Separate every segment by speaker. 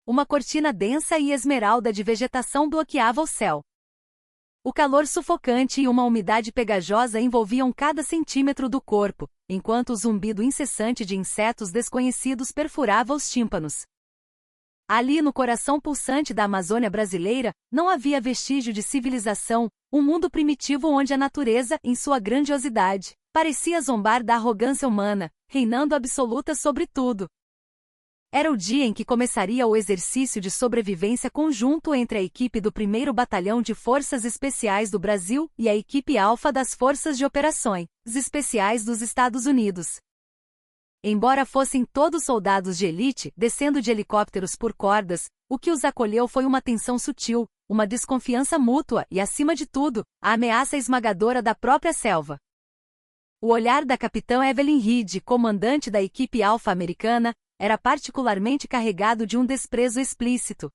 Speaker 1: Uma cortina densa e esmeralda de vegetação bloqueava o céu. O calor sufocante e uma umidade pegajosa envolviam cada centímetro do corpo, enquanto o zumbido incessante de insetos desconhecidos perfurava os tímpanos. Ali no coração pulsante da Amazônia brasileira, não havia vestígio de civilização, um mundo primitivo onde a natureza, em sua grandiosidade, parecia zombar da arrogância humana, reinando absoluta sobre tudo. Era o dia em que começaria o exercício de sobrevivência conjunto entre a equipe do 1º Batalhão de Forças Especiais do Brasil e a equipe Alfa das Forças de Operações Especiais dos Estados Unidos. Embora fossem todos soldados de elite, descendo de helicópteros por cordas, o que os acolheu foi uma tensão sutil, uma desconfiança mútua e, acima de tudo, a ameaça esmagadora da própria selva. O olhar da capitã Evelyn Reed, comandante da equipe Alfa americana, era particularmente carregado de um desprezo explícito.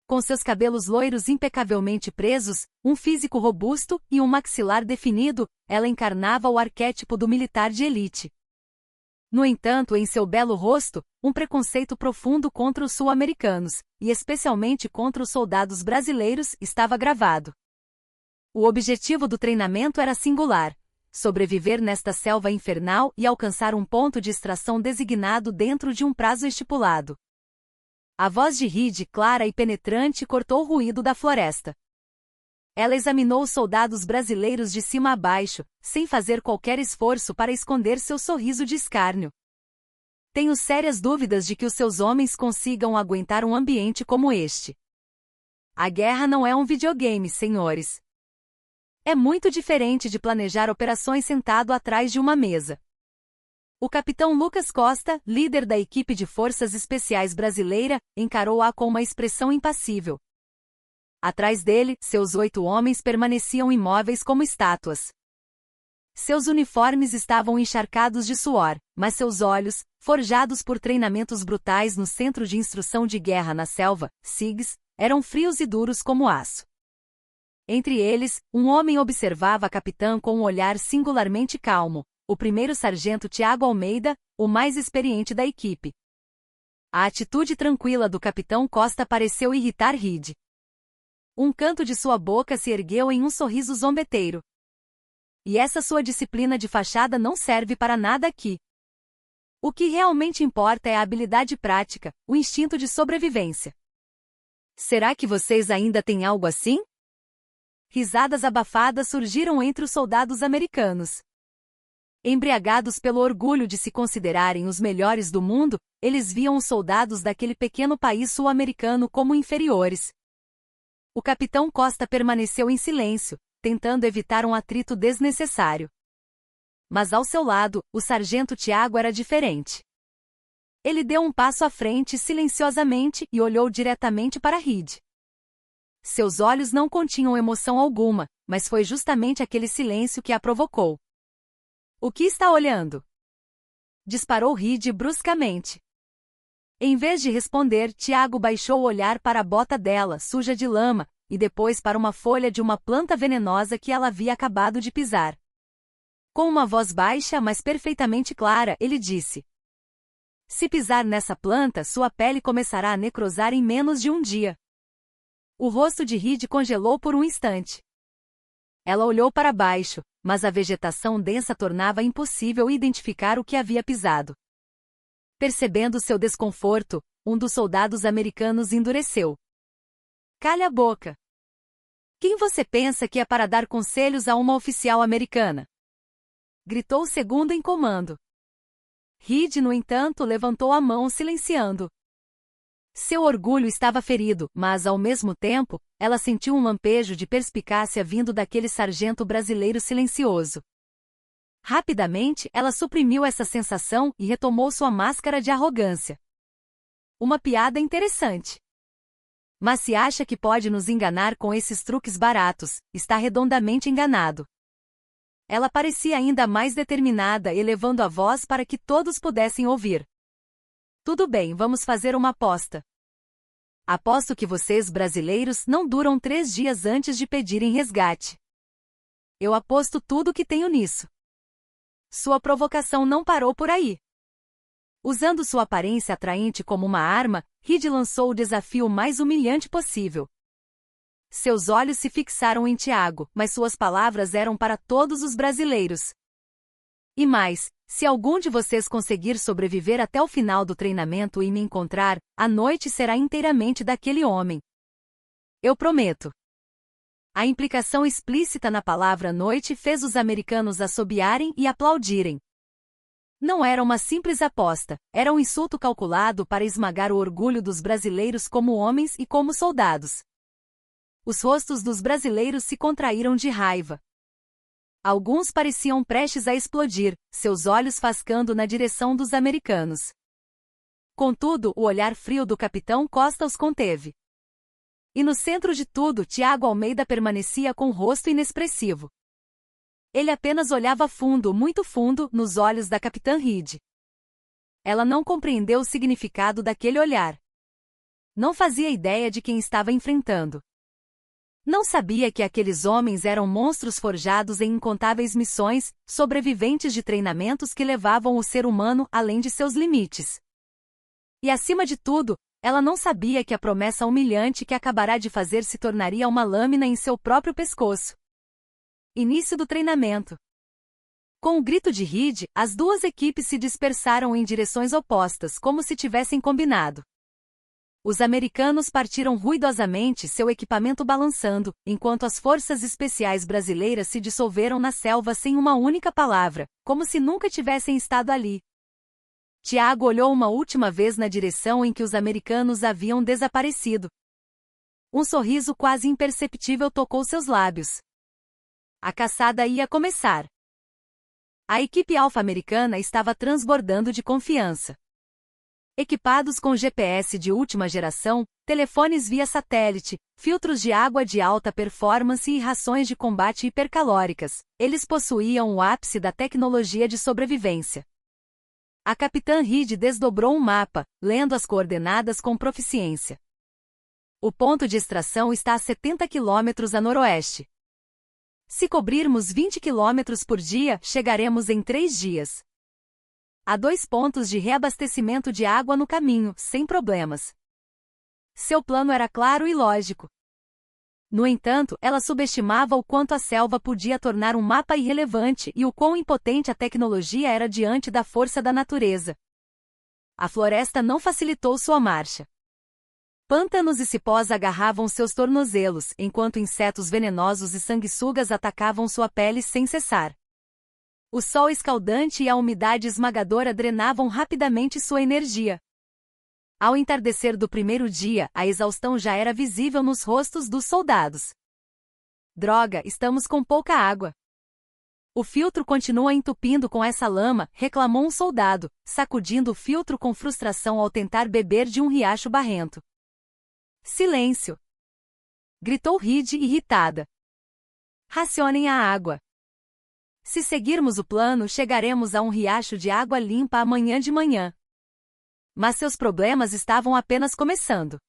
Speaker 1: Com seus cabelos loiros impecavelmente presos, um físico robusto e um maxilar definido, ela encarnava o arquétipo do militar de elite. No entanto, em seu belo rosto, um preconceito profundo contra os sul-americanos, e especialmente contra os soldados brasileiros, estava gravado. O objetivo do treinamento era singular: sobreviver nesta selva infernal e alcançar um ponto de extração designado dentro de um prazo estipulado. A voz de Reed, clara e penetrante, cortou o ruído da floresta. Ela examinou os soldados brasileiros de cima a baixo, sem fazer qualquer esforço para esconder seu sorriso de escárnio. Tenho sérias dúvidas de que os seus homens consigam aguentar um ambiente como este. A guerra não é um videogame, senhores. É muito diferente de planejar operações sentado atrás de uma mesa. O capitão Lucas Costa, líder da equipe de forças especiais brasileira, encarou-a com uma expressão impassível. Atrás dele, seus 8 homens permaneciam imóveis como estátuas. Seus uniformes estavam encharcados de suor, mas seus olhos, forjados por treinamentos brutais no Centro de Instrução de Guerra na Selva, SIGS, eram frios e duros como aço. Entre eles, um homem observava a capitã com um olhar singularmente calmo, o 1º Sargento Tiago Almeida, o mais experiente da equipe. A atitude tranquila do capitão Costa pareceu irritar Reed. Um canto de sua boca se ergueu em um sorriso zombeteiro. E essa sua disciplina de fachada não serve para nada aqui. O que realmente importa é a habilidade prática, o instinto de sobrevivência. Será que vocês ainda têm algo assim? Risadas abafadas surgiram entre os soldados americanos. Embriagados pelo orgulho de se considerarem os melhores do mundo, eles viam os soldados daquele pequeno país sul-americano como inferiores. O capitão Costa permaneceu em silêncio, tentando evitar um atrito desnecessário. Mas ao seu lado, o sargento Tiago era diferente. Ele deu um passo à frente silenciosamente e olhou diretamente para Reed. Seus olhos não continham emoção alguma, mas foi justamente aquele silêncio que a provocou. O que está olhando? Disparou Reed bruscamente. Em vez de responder, Tiago baixou o olhar para a bota dela, suja de lama, e depois para uma folha de uma planta venenosa que ela havia acabado de pisar. Com uma voz baixa, mas perfeitamente clara, ele disse: "Se pisar nessa planta, sua pele começará a necrosar em menos de um dia." O rosto de Reed congelou por um instante. Ela olhou para baixo, mas a vegetação densa tornava impossível identificar o que havia pisado. Percebendo seu desconforto, um dos soldados americanos endureceu. "Calha a boca. Quem você pensa que é para dar conselhos a uma oficial americana?" gritou o segundo em comando. Reed, no entanto, levantou a mão silenciando. Seu orgulho estava ferido, mas, ao mesmo tempo, ela sentiu um lampejo de perspicácia vindo daquele sargento brasileiro silencioso. Rapidamente, ela suprimiu essa sensação e retomou sua máscara de arrogância. Uma piada interessante. Mas se acha que pode nos enganar com esses truques baratos, está redondamente enganado. Ela parecia ainda mais determinada, elevando a voz para que todos pudessem ouvir. "Tudo bem, vamos fazer uma aposta. Aposto que vocês brasileiros não duram 3 dias antes de pedirem resgate. Eu aposto tudo que tenho nisso." Sua provocação não parou por aí. Usando sua aparência atraente como uma arma, Reed lançou o desafio mais humilhante possível. Seus olhos se fixaram em Tiago, mas suas palavras eram para todos os brasileiros. E mais, se algum de vocês conseguir sobreviver até o final do treinamento e me encontrar, a noite será inteiramente daquele homem. Eu prometo. A implicação explícita na palavra noite fez os americanos assobiarem e aplaudirem. Não era uma simples aposta, era um insulto calculado para esmagar o orgulho dos brasileiros como homens e como soldados. Os rostos dos brasileiros se contraíram de raiva. Alguns pareciam prestes a explodir, seus olhos fascando na direção dos americanos. Contudo, o olhar frio do capitão Costa os conteve. E no centro de tudo, Tiago Almeida permanecia com o rosto inexpressivo. Ele apenas olhava fundo, muito fundo, nos olhos da capitã Reed. Ela não compreendeu o significado daquele olhar. Não fazia ideia de quem estava enfrentando. Não sabia que aqueles homens eram monstros forjados em incontáveis missões, sobreviventes de treinamentos que levavam o ser humano além de seus limites. E acima de tudo, ela não sabia que a promessa humilhante que acabará de fazer se tornaria uma lâmina em seu próprio pescoço. Início do treinamento. Com o grito de Reed, as duas equipes se dispersaram em direções opostas, como se tivessem combinado. Os americanos partiram ruidosamente, seu equipamento balançando, enquanto as forças especiais brasileiras se dissolveram na selva sem uma única palavra, como se nunca tivessem estado ali. Tiago olhou uma última vez na direção em que os americanos haviam desaparecido. Um sorriso quase imperceptível tocou seus lábios. A caçada ia começar. A equipe alfa-americana estava transbordando de confiança. Equipados com GPS de última geração, telefones via satélite, filtros de água de alta performance e rações de combate hipercalóricas, eles possuíam o ápice da tecnologia de sobrevivência. A capitã Reed desdobrou um mapa, lendo as coordenadas com proficiência. O ponto de extração está a 70 km a noroeste. Se cobrirmos 20 km por dia, chegaremos em 3 dias. Há 2 pontos de reabastecimento de água no caminho, sem problemas. Seu plano era claro e lógico. No entanto, ela subestimava o quanto a selva podia tornar um mapa irrelevante e o quão impotente a tecnologia era diante da força da natureza. A floresta não facilitou sua marcha. Pântanos e cipós agarravam seus tornozelos, enquanto insetos venenosos e sanguessugas atacavam sua pele sem cessar. O sol escaldante e a umidade esmagadora drenavam rapidamente sua energia. Ao entardecer do primeiro dia, a exaustão já era visível nos rostos dos soldados. Droga, estamos com pouca água. O filtro continua entupindo com essa lama, reclamou um soldado, sacudindo o filtro com frustração ao tentar beber de um riacho barrento. Silêncio! Gritou Reed irritada. Racionem a água. Se seguirmos o plano, chegaremos a um riacho de água limpa amanhã de manhã. Mas seus problemas estavam apenas começando.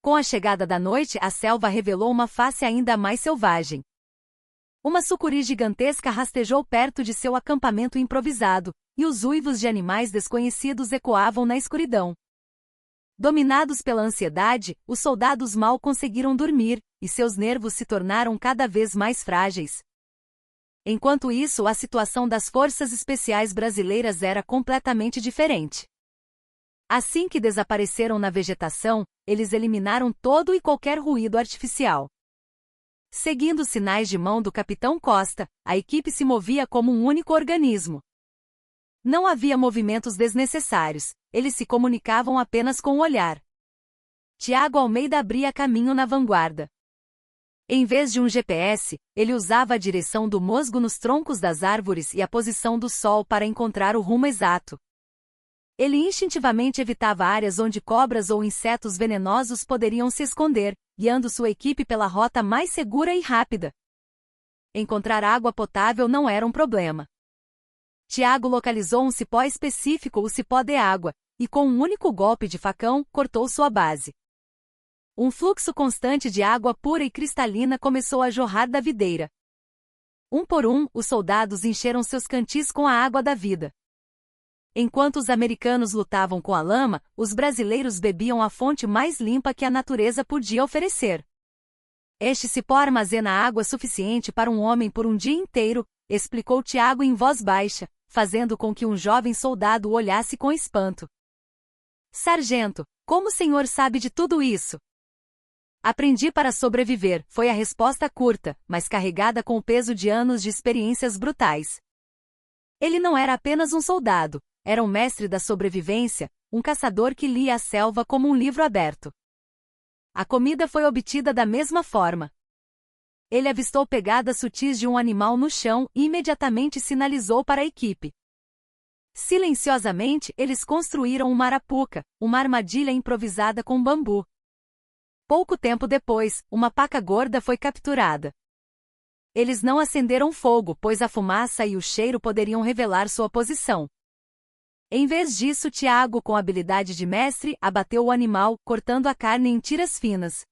Speaker 1: Com a chegada da noite, a selva revelou uma face ainda mais selvagem. Uma sucuri gigantesca rastejou perto de seu acampamento improvisado, e os uivos de animais desconhecidos ecoavam na escuridão. Dominados pela ansiedade, os soldados mal conseguiram dormir, e seus nervos se tornaram cada vez mais frágeis. Enquanto isso, a situação das forças especiais brasileiras era completamente diferente. Assim que desapareceram na vegetação, eles eliminaram todo e qualquer ruído artificial. Seguindo os sinais de mão do capitão Costa, a equipe se movia como um único organismo. Não havia movimentos desnecessários, eles se comunicavam apenas com o olhar. Tiago Almeida abria caminho na vanguarda. Em vez de um GPS, ele usava a direção do musgo nos troncos das árvores e a posição do sol para encontrar o rumo exato. Ele instintivamente evitava áreas onde cobras ou insetos venenosos poderiam se esconder, guiando sua equipe pela rota mais segura e rápida. Encontrar água potável não era um problema. Tiago localizou um cipó específico, o cipó de água, e com um único golpe de facão, cortou sua base. Um fluxo constante de água pura e cristalina começou a jorrar da videira. Um por um, os soldados encheram seus cantis com a água da vida. Enquanto os americanos lutavam com a lama, os brasileiros bebiam a fonte mais limpa que a natureza podia oferecer. Este cipó armazena água suficiente para um homem por um dia inteiro, explicou Tiago em voz baixa, fazendo com que um jovem soldado o olhasse com espanto. Sargento, como o senhor sabe de tudo isso? Aprendi para sobreviver, foi a resposta curta, mas carregada com o peso de anos de experiências brutais. Ele não era apenas um soldado, era um mestre da sobrevivência, um caçador que lia a selva como um livro aberto. A comida foi obtida da mesma forma. Ele avistou pegadas sutis de um animal no chão e imediatamente sinalizou para a equipe. Silenciosamente, eles construíram uma arapuca, uma armadilha improvisada com bambu. Pouco tempo depois, uma paca gorda foi capturada. Eles não acenderam fogo, pois a fumaça e o cheiro poderiam revelar sua posição. Em vez disso, Tiago, com habilidade de mestre, abateu o animal, cortando a carne em tiras finas.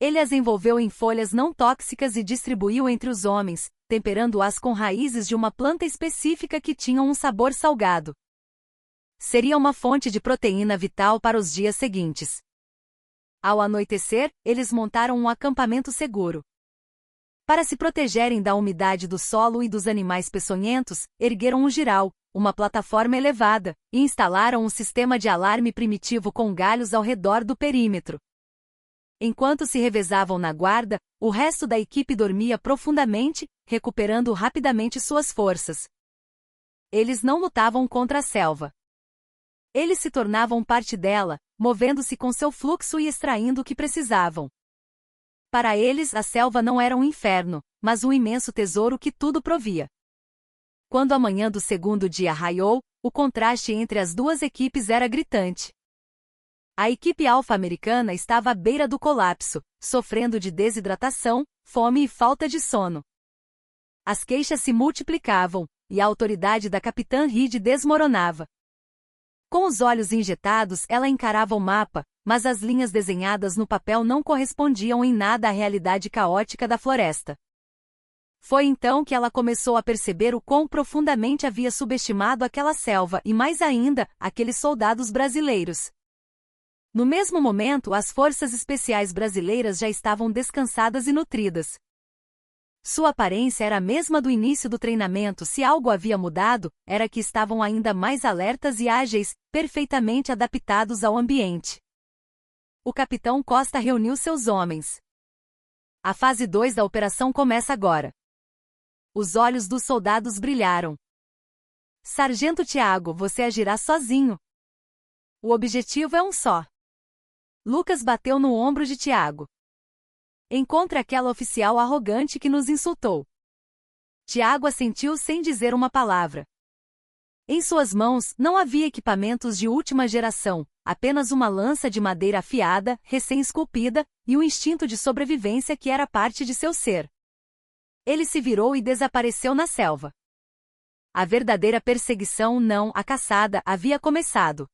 Speaker 1: Ele as envolveu em folhas não tóxicas e distribuiu entre os homens, temperando-as com raízes de uma planta específica que tinham um sabor salgado. Seria uma fonte de proteína vital para os dias seguintes. Ao anoitecer, eles montaram um acampamento seguro. Para se protegerem da umidade do solo e dos animais peçonhentos, ergueram um jiral, uma plataforma elevada, e instalaram um sistema de alarme primitivo com galhos ao redor do perímetro. Enquanto se revezavam na guarda, o resto da equipe dormia profundamente, recuperando rapidamente suas forças. Eles não lutavam contra a selva. Eles se tornavam parte dela, movendo-se com seu fluxo e extraindo o que precisavam. Para eles, a selva não era um inferno, mas um imenso tesouro que tudo provia. Quando a manhã do segundo dia raiou, o contraste entre as duas equipes era gritante. A equipe alfa-americana estava à beira do colapso, sofrendo de desidratação, fome e falta de sono. As queixas se multiplicavam, e a autoridade da capitã Reed desmoronava. Com os olhos injetados, ela encarava o mapa, mas as linhas desenhadas no papel não correspondiam em nada à realidade caótica da floresta. Foi então que ela começou a perceber o quão profundamente havia subestimado aquela selva e, mais ainda, aqueles soldados brasileiros. No mesmo momento, as forças especiais brasileiras já estavam descansadas e nutridas. Sua aparência era a mesma do início do treinamento. Se algo havia mudado, era que estavam ainda mais alertas e ágeis, perfeitamente adaptados ao ambiente. O capitão Costa reuniu seus homens. A fase 2 da operação começa agora. Os olhos dos soldados brilharam. Sargento Tiago, você agirá sozinho. O objetivo é um só. Lucas bateu no ombro de Tiago. Encontre aquela oficial arrogante que nos insultou. Tiago assentiu sem dizer uma palavra. Em suas mãos, não havia equipamentos de última geração, apenas uma lança de madeira afiada, recém-esculpida, e um instinto de sobrevivência que era parte de seu ser. Ele se virou e desapareceu na selva. A verdadeira perseguição, não a caçada, havia começado.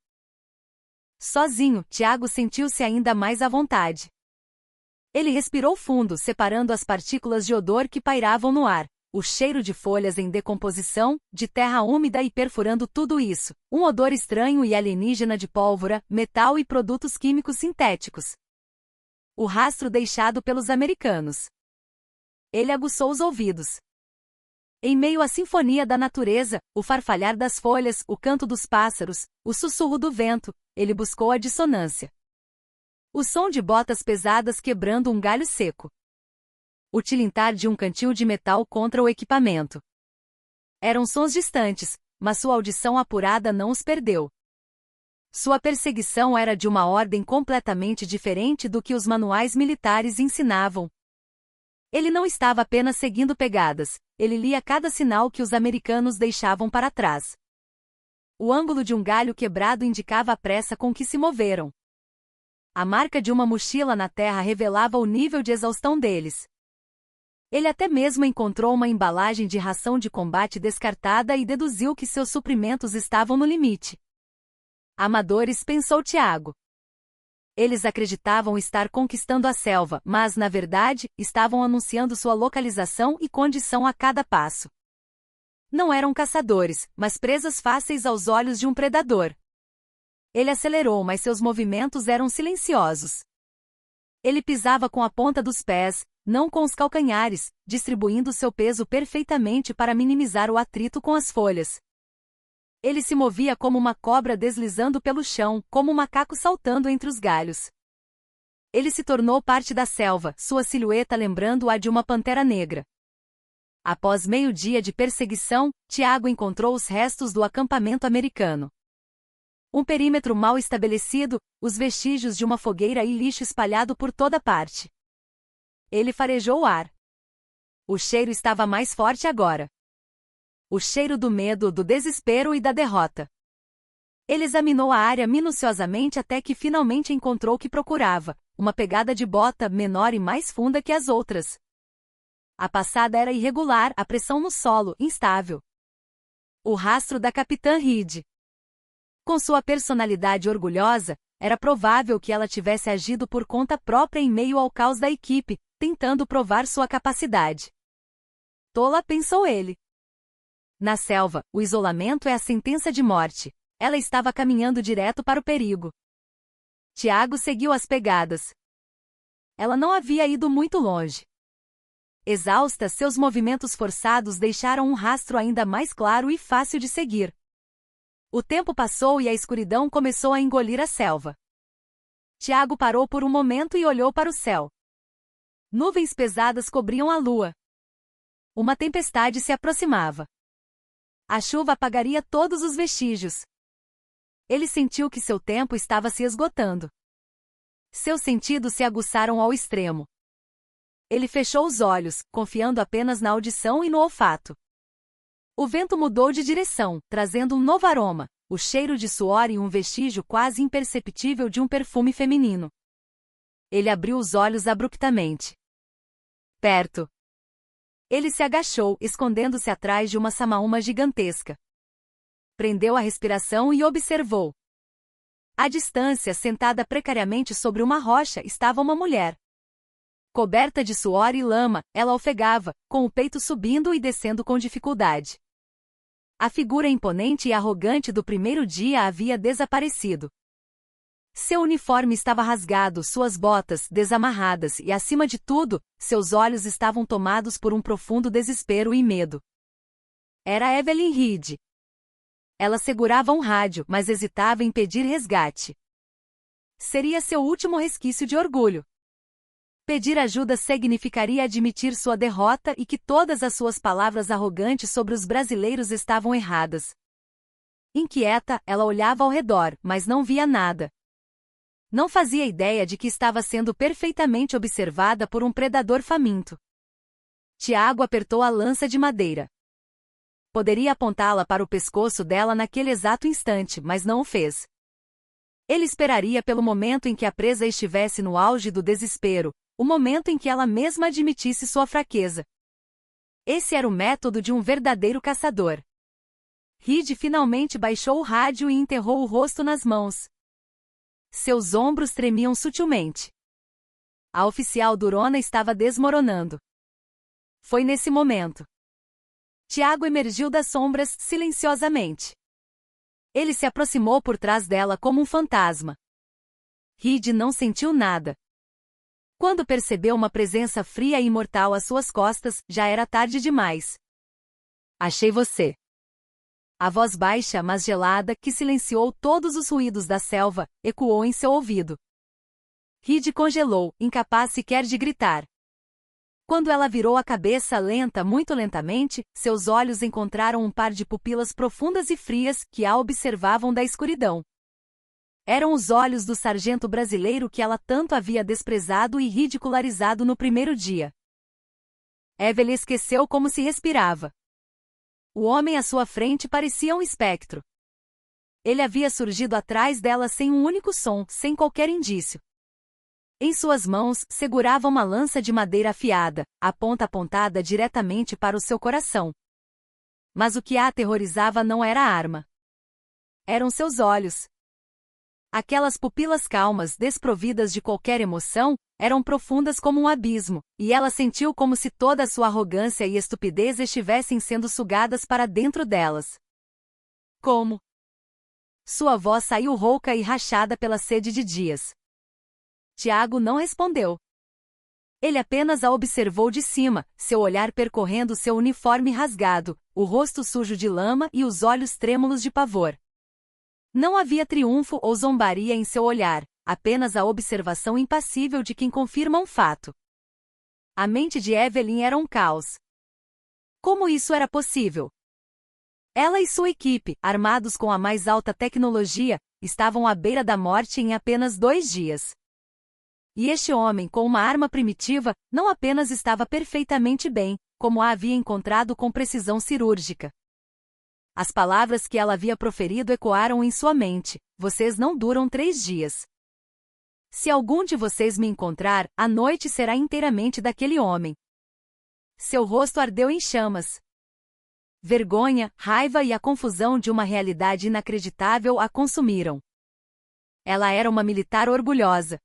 Speaker 1: Sozinho, Tiago sentiu-se ainda mais à vontade. Ele respirou fundo, separando as partículas de odor que pairavam no ar, o cheiro de folhas em decomposição, de terra úmida e perfurando tudo isso, um odor estranho e alienígena de pólvora, metal e produtos químicos sintéticos. O rastro deixado pelos americanos. Ele aguçou os ouvidos. Em meio à sinfonia da natureza, o farfalhar das folhas, o canto dos pássaros, o sussurro do vento, ele buscou a dissonância. O som de botas pesadas quebrando um galho seco. O tilintar de um cantil de metal contra o equipamento. Eram sons distantes, mas sua audição apurada não os perdeu. Sua perseguição era de uma ordem completamente diferente do que os manuais militares ensinavam. Ele não estava apenas seguindo pegadas, ele lia cada sinal que os americanos deixavam para trás. O ângulo de um galho quebrado indicava a pressa com que se moveram. A marca de uma mochila na terra revelava o nível de exaustão deles. Ele até mesmo encontrou uma embalagem de ração de combate descartada e deduziu que seus suprimentos estavam no limite. Amadores, pensou Tiago. Eles acreditavam estar conquistando a selva, mas, na verdade, estavam anunciando sua localização e condição a cada passo. Não eram caçadores, mas presas fáceis aos olhos de um predador. Ele acelerou, mas seus movimentos eram silenciosos. Ele pisava com a ponta dos pés, não com os calcanhares, distribuindo seu peso perfeitamente para minimizar o atrito com as folhas. Ele se movia como uma cobra deslizando pelo chão, como um macaco saltando entre os galhos. Ele se tornou parte da selva, sua silhueta lembrando a de uma pantera negra. Após meio-dia de perseguição, Tiago encontrou os restos do acampamento americano. Um perímetro mal estabelecido, os vestígios de uma fogueira e lixo espalhado por toda parte. Ele farejou o ar. O cheiro estava mais forte agora. O cheiro do medo, do desespero e da derrota. Ele examinou a área minuciosamente até que finalmente encontrou o que procurava, uma pegada de bota menor e mais funda que as outras. A passada era irregular, a pressão no solo, instável. O rastro da Capitã Reed. Com sua personalidade orgulhosa, era provável que ela tivesse agido por conta própria em meio ao caos da equipe, tentando provar sua capacidade. Tola, pensou ele. Na selva, o isolamento é a sentença de morte. Ela estava caminhando direto para o perigo. Tiago seguiu as pegadas. Ela não havia ido muito longe. Exausta, seus movimentos forçados deixaram um rastro ainda mais claro e fácil de seguir. O tempo passou e a escuridão começou a engolir a selva. Tiago parou por um momento e olhou para o céu. Nuvens pesadas cobriam a lua. Uma tempestade se aproximava. A chuva apagaria todos os vestígios. Ele sentiu que seu tempo estava se esgotando. Seus sentidos se aguçaram ao extremo. Ele fechou os olhos, confiando apenas na audição e no olfato. O vento mudou de direção, trazendo um novo aroma, o cheiro de suor e um vestígio quase imperceptível de um perfume feminino. Ele abriu os olhos abruptamente. Perto. Ele se agachou, escondendo-se atrás de uma samaúma gigantesca. Prendeu a respiração e observou. À distância, sentada precariamente sobre uma rocha, estava uma mulher. Coberta de suor e lama, ela ofegava, com o peito subindo e descendo com dificuldade. A figura imponente e arrogante do primeiro dia havia desaparecido. Seu uniforme estava rasgado, suas botas desamarradas e, acima de tudo, seus olhos estavam tomados por um profundo desespero e medo. Era Evelyn Reed. Ela segurava um rádio, mas hesitava em pedir resgate. Seria seu último resquício de orgulho. Pedir ajuda significaria admitir sua derrota e que todas as suas palavras arrogantes sobre os brasileiros estavam erradas. Inquieta, ela olhava ao redor, mas não via nada. Não fazia ideia de que estava sendo perfeitamente observada por um predador faminto. Tiago apertou a lança de madeira. Poderia apontá-la para o pescoço dela naquele exato instante, mas não o fez. Ele esperaria pelo momento em que a presa estivesse no auge do desespero, o momento em que ela mesma admitisse sua fraqueza. Esse era o método de um verdadeiro caçador. Reed finalmente baixou o rádio e enterrou o rosto nas mãos. Seus ombros tremiam sutilmente. A oficial durona estava desmoronando. Foi nesse momento. Tiago emergiu das sombras, silenciosamente. Ele se aproximou por trás dela como um fantasma. Reed não sentiu nada. Quando percebeu uma presença fria e imortal às suas costas, já era tarde demais. Achei você. A voz baixa, mas gelada, que silenciou todos os ruídos da selva, ecoou em seu ouvido. Reed congelou, incapaz sequer de gritar. Quando ela virou a cabeça muito lentamente, seus olhos encontraram um par de pupilas profundas e frias que a observavam da escuridão. Eram os olhos do sargento brasileiro que ela tanto havia desprezado e ridicularizado no primeiro dia. Evelyn esqueceu como se respirava. O homem à sua frente parecia um espectro. Ele havia surgido atrás dela sem um único som, sem qualquer indício. Em suas mãos, segurava uma lança de madeira afiada, a ponta apontada diretamente para o seu coração. Mas o que a aterrorizava não era a arma. Eram seus olhos. Aquelas pupilas calmas, desprovidas de qualquer emoção, eram profundas como um abismo, e ela sentiu como se toda a sua arrogância e estupidez estivessem sendo sugadas para dentro delas. Como? Sua voz saiu rouca e rachada pela sede de dias. Tiago não respondeu. Ele apenas a observou de cima, seu olhar percorrendo seu uniforme rasgado, o rosto sujo de lama e os olhos trêmulos de pavor. Não havia triunfo ou zombaria em seu olhar, apenas a observação impassível de quem confirma um fato. A mente de Evelyn era um caos. Como isso era possível? Ela e sua equipe, armados com a mais alta tecnologia, estavam à beira da morte em apenas 2 dias. E este homem, com uma arma primitiva, não apenas estava perfeitamente bem, como a havia encontrado com precisão cirúrgica. As palavras que ela havia proferido ecoaram em sua mente: vocês não duram 3 dias. Se algum de vocês me encontrar, a noite será inteiramente daquele homem. Seu rosto ardeu em chamas. Vergonha, raiva e a confusão de uma realidade inacreditável a consumiram. Ela era uma militar orgulhosa.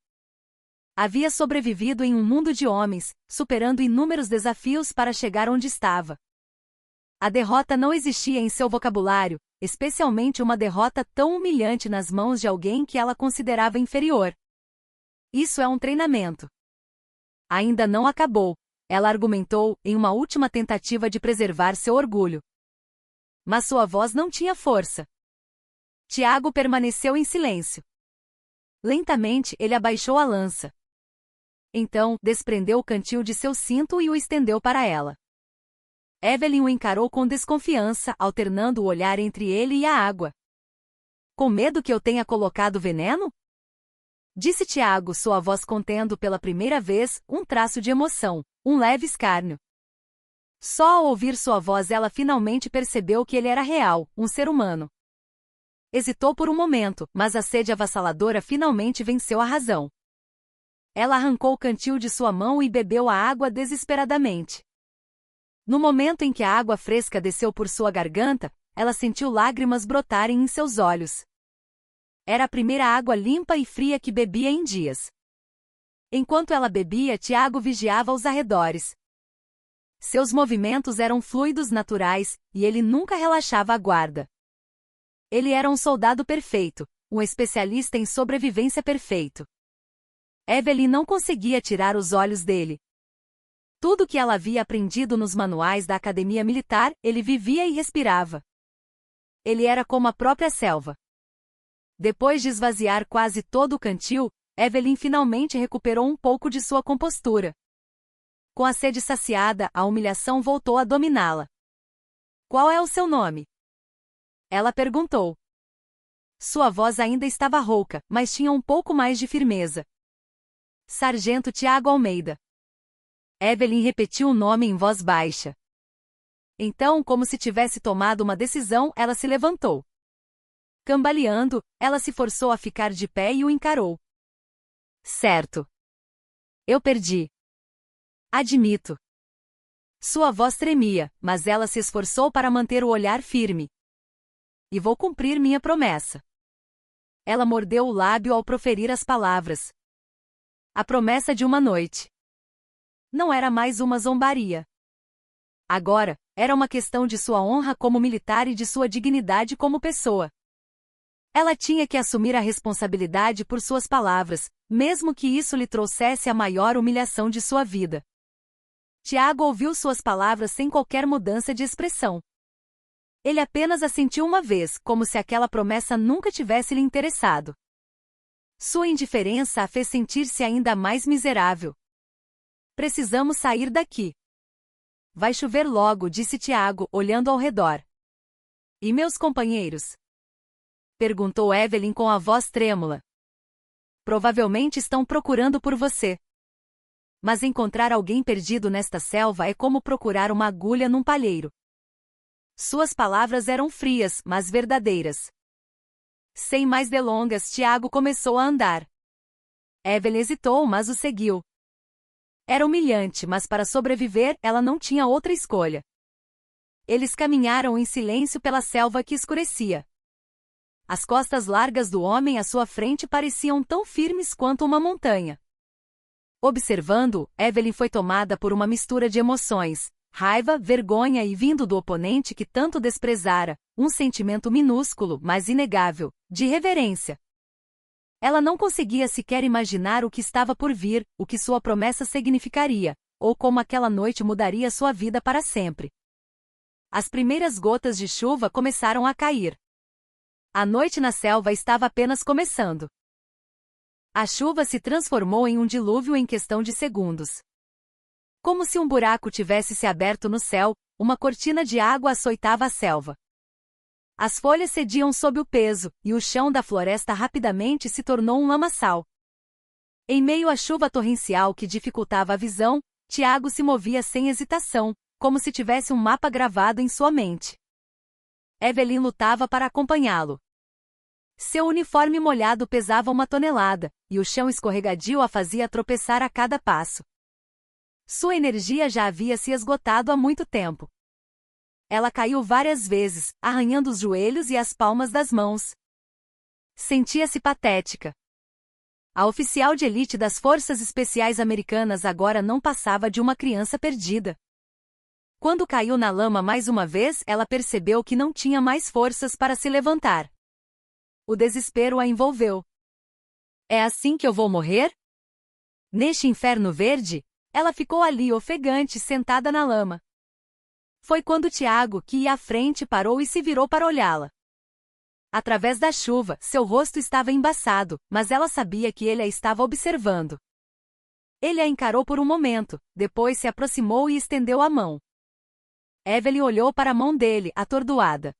Speaker 1: Havia sobrevivido em um mundo de homens, superando inúmeros desafios para chegar onde estava. A derrota não existia em seu vocabulário, especialmente uma derrota tão humilhante nas mãos de alguém que ela considerava inferior. Isso é um treinamento. Ainda não acabou, ela argumentou, em uma última tentativa de preservar seu orgulho. Mas sua voz não tinha força. Tiago permaneceu em silêncio. Lentamente ele abaixou a lança. Então, desprendeu o cantil de seu cinto e o estendeu para ela. Evelyn o encarou com desconfiança, alternando o olhar entre ele e a água. Com medo que eu tenha colocado veneno? Disse Tiago, sua voz contendo pela primeira vez um traço de emoção, um leve escárnio. Só ao ouvir sua voz ela finalmente percebeu que ele era real, um ser humano. Hesitou por um momento, mas a sede avassaladora finalmente venceu a razão. Ela arrancou o cantil de sua mão e bebeu a água desesperadamente. No momento em que a água fresca desceu por sua garganta, ela sentiu lágrimas brotarem em seus olhos. Era a primeira água limpa e fria que bebia em dias. Enquanto ela bebia, Tiago vigiava os arredores. Seus movimentos eram fluidos naturais, e ele nunca relaxava a guarda. Ele era um soldado perfeito, um especialista em sobrevivência perfeito. Evelyn não conseguia tirar os olhos dele. Tudo o que ela havia aprendido nos manuais da academia militar, ele vivia e respirava. Ele era como a própria selva. Depois de esvaziar quase todo o cantil, Evelyn finalmente recuperou um pouco de sua compostura. Com a sede saciada, a humilhação voltou a dominá-la. Qual é o seu nome? Ela perguntou. Sua voz ainda estava rouca, mas tinha um pouco mais de firmeza. Sargento Tiago Almeida. Evelyn repetiu o nome em voz baixa. Então, como se tivesse tomado uma decisão, ela se levantou. Cambaleando, ela se forçou a ficar de pé e o encarou. Certo. Eu perdi. Admito. Sua voz tremia, mas ela se esforçou para manter o olhar firme. E vou cumprir minha promessa. Ela mordeu o lábio ao proferir as palavras. A promessa de uma noite. Não era mais uma zombaria. Agora, era uma questão de sua honra como militar e de sua dignidade como pessoa. Ela tinha que assumir a responsabilidade por suas palavras, mesmo que isso lhe trouxesse a maior humilhação de sua vida. Tiago ouviu suas palavras sem qualquer mudança de expressão. Ele apenas assentiu uma vez, como se aquela promessa nunca tivesse lhe interessado. Sua indiferença a fez sentir-se ainda mais miserável. Precisamos sair daqui. Vai chover logo, disse Tiago, olhando ao redor. E meus companheiros? Perguntou Evelyn com a voz trêmula. Provavelmente estão procurando por você. Mas encontrar alguém perdido nesta selva é como procurar uma agulha num palheiro. Suas palavras eram frias, mas verdadeiras. Sem mais delongas, Tiago começou a andar. Evelyn hesitou, mas o seguiu. Era humilhante, mas para sobreviver, ela não tinha outra escolha. Eles caminharam em silêncio pela selva que escurecia. As costas largas do homem à sua frente pareciam tão firmes quanto uma montanha. Observando-o, Evelyn foi tomada por uma mistura de emoções, raiva, vergonha e, vindo do oponente que tanto desprezara, um sentimento minúsculo, mas inegável, de reverência. Ela não conseguia sequer imaginar o que estava por vir, o que sua promessa significaria, ou como aquela noite mudaria sua vida para sempre. As primeiras gotas de chuva começaram a cair. A noite na selva estava apenas começando. A chuva se transformou em um dilúvio em questão de segundos. Como se um buraco tivesse se aberto no céu, uma cortina de água açoitava a selva. As folhas cediam sob o peso, e o chão da floresta rapidamente se tornou um lamaçal. Em meio à chuva torrencial que dificultava a visão, Tiago se movia sem hesitação, como se tivesse um mapa gravado em sua mente. Evelyn lutava para acompanhá-lo. Seu uniforme molhado pesava 1 tonelada, e o chão escorregadio a fazia tropeçar a cada passo. Sua energia já havia se esgotado há muito tempo. Ela caiu várias vezes, arranhando os joelhos e as palmas das mãos. Sentia-se patética. A oficial de elite das Forças Especiais Americanas agora não passava de uma criança perdida. Quando caiu na lama mais uma vez, ela percebeu que não tinha mais forças para se levantar. O desespero a envolveu. É assim que eu vou morrer? Neste inferno verde? Ela ficou ali ofegante, sentada na lama. Foi quando Tiago, que ia à frente, parou e se virou para olhá-la. Através da chuva, seu rosto estava embaçado, mas ela sabia que ele a estava observando. Ele a encarou por um momento, depois se aproximou e estendeu a mão. Evelyn olhou para a mão dele, atordoada.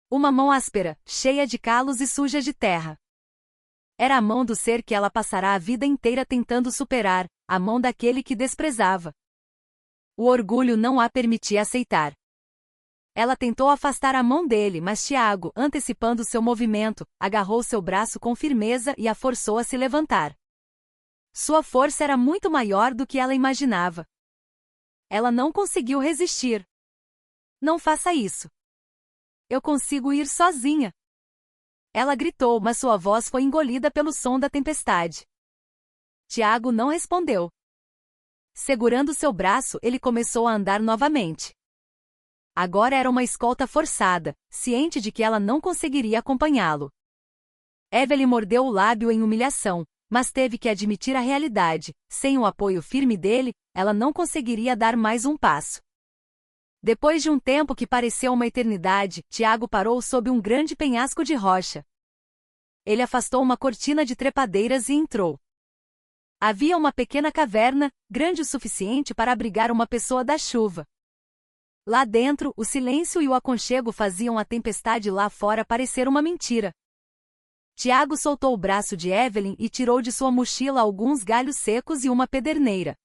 Speaker 1: Uma mão áspera, cheia de calos e suja de terra. Era a mão do ser que ela passará a vida inteira tentando superar, a mão daquele que desprezava. O orgulho não a permitia aceitar. Ela tentou afastar a mão dele, mas Tiago, antecipando seu movimento, agarrou seu braço com firmeza e a forçou a se levantar. Sua força era muito maior do que ela imaginava. Ela não conseguiu resistir. Não faça isso. Eu consigo ir sozinha. Ela gritou, mas sua voz foi engolida pelo som da tempestade. Tiago não respondeu. Segurando seu braço, ele começou a andar novamente. Agora era uma escolta forçada, ciente de que ela não conseguiria acompanhá-lo. Evelyn mordeu o lábio em humilhação, mas teve que admitir a realidade. Sem o apoio firme dele, ela não conseguiria dar mais um passo. Depois de um tempo que pareceu uma eternidade, Tiago parou sob um grande penhasco de rocha. Ele afastou uma cortina de trepadeiras e entrou. Havia uma pequena caverna, grande o suficiente para abrigar uma pessoa da chuva. Lá dentro, o silêncio e o aconchego faziam a tempestade lá fora parecer uma mentira. Tiago soltou o braço de Evelyn e tirou de sua mochila alguns galhos secos e uma pederneira.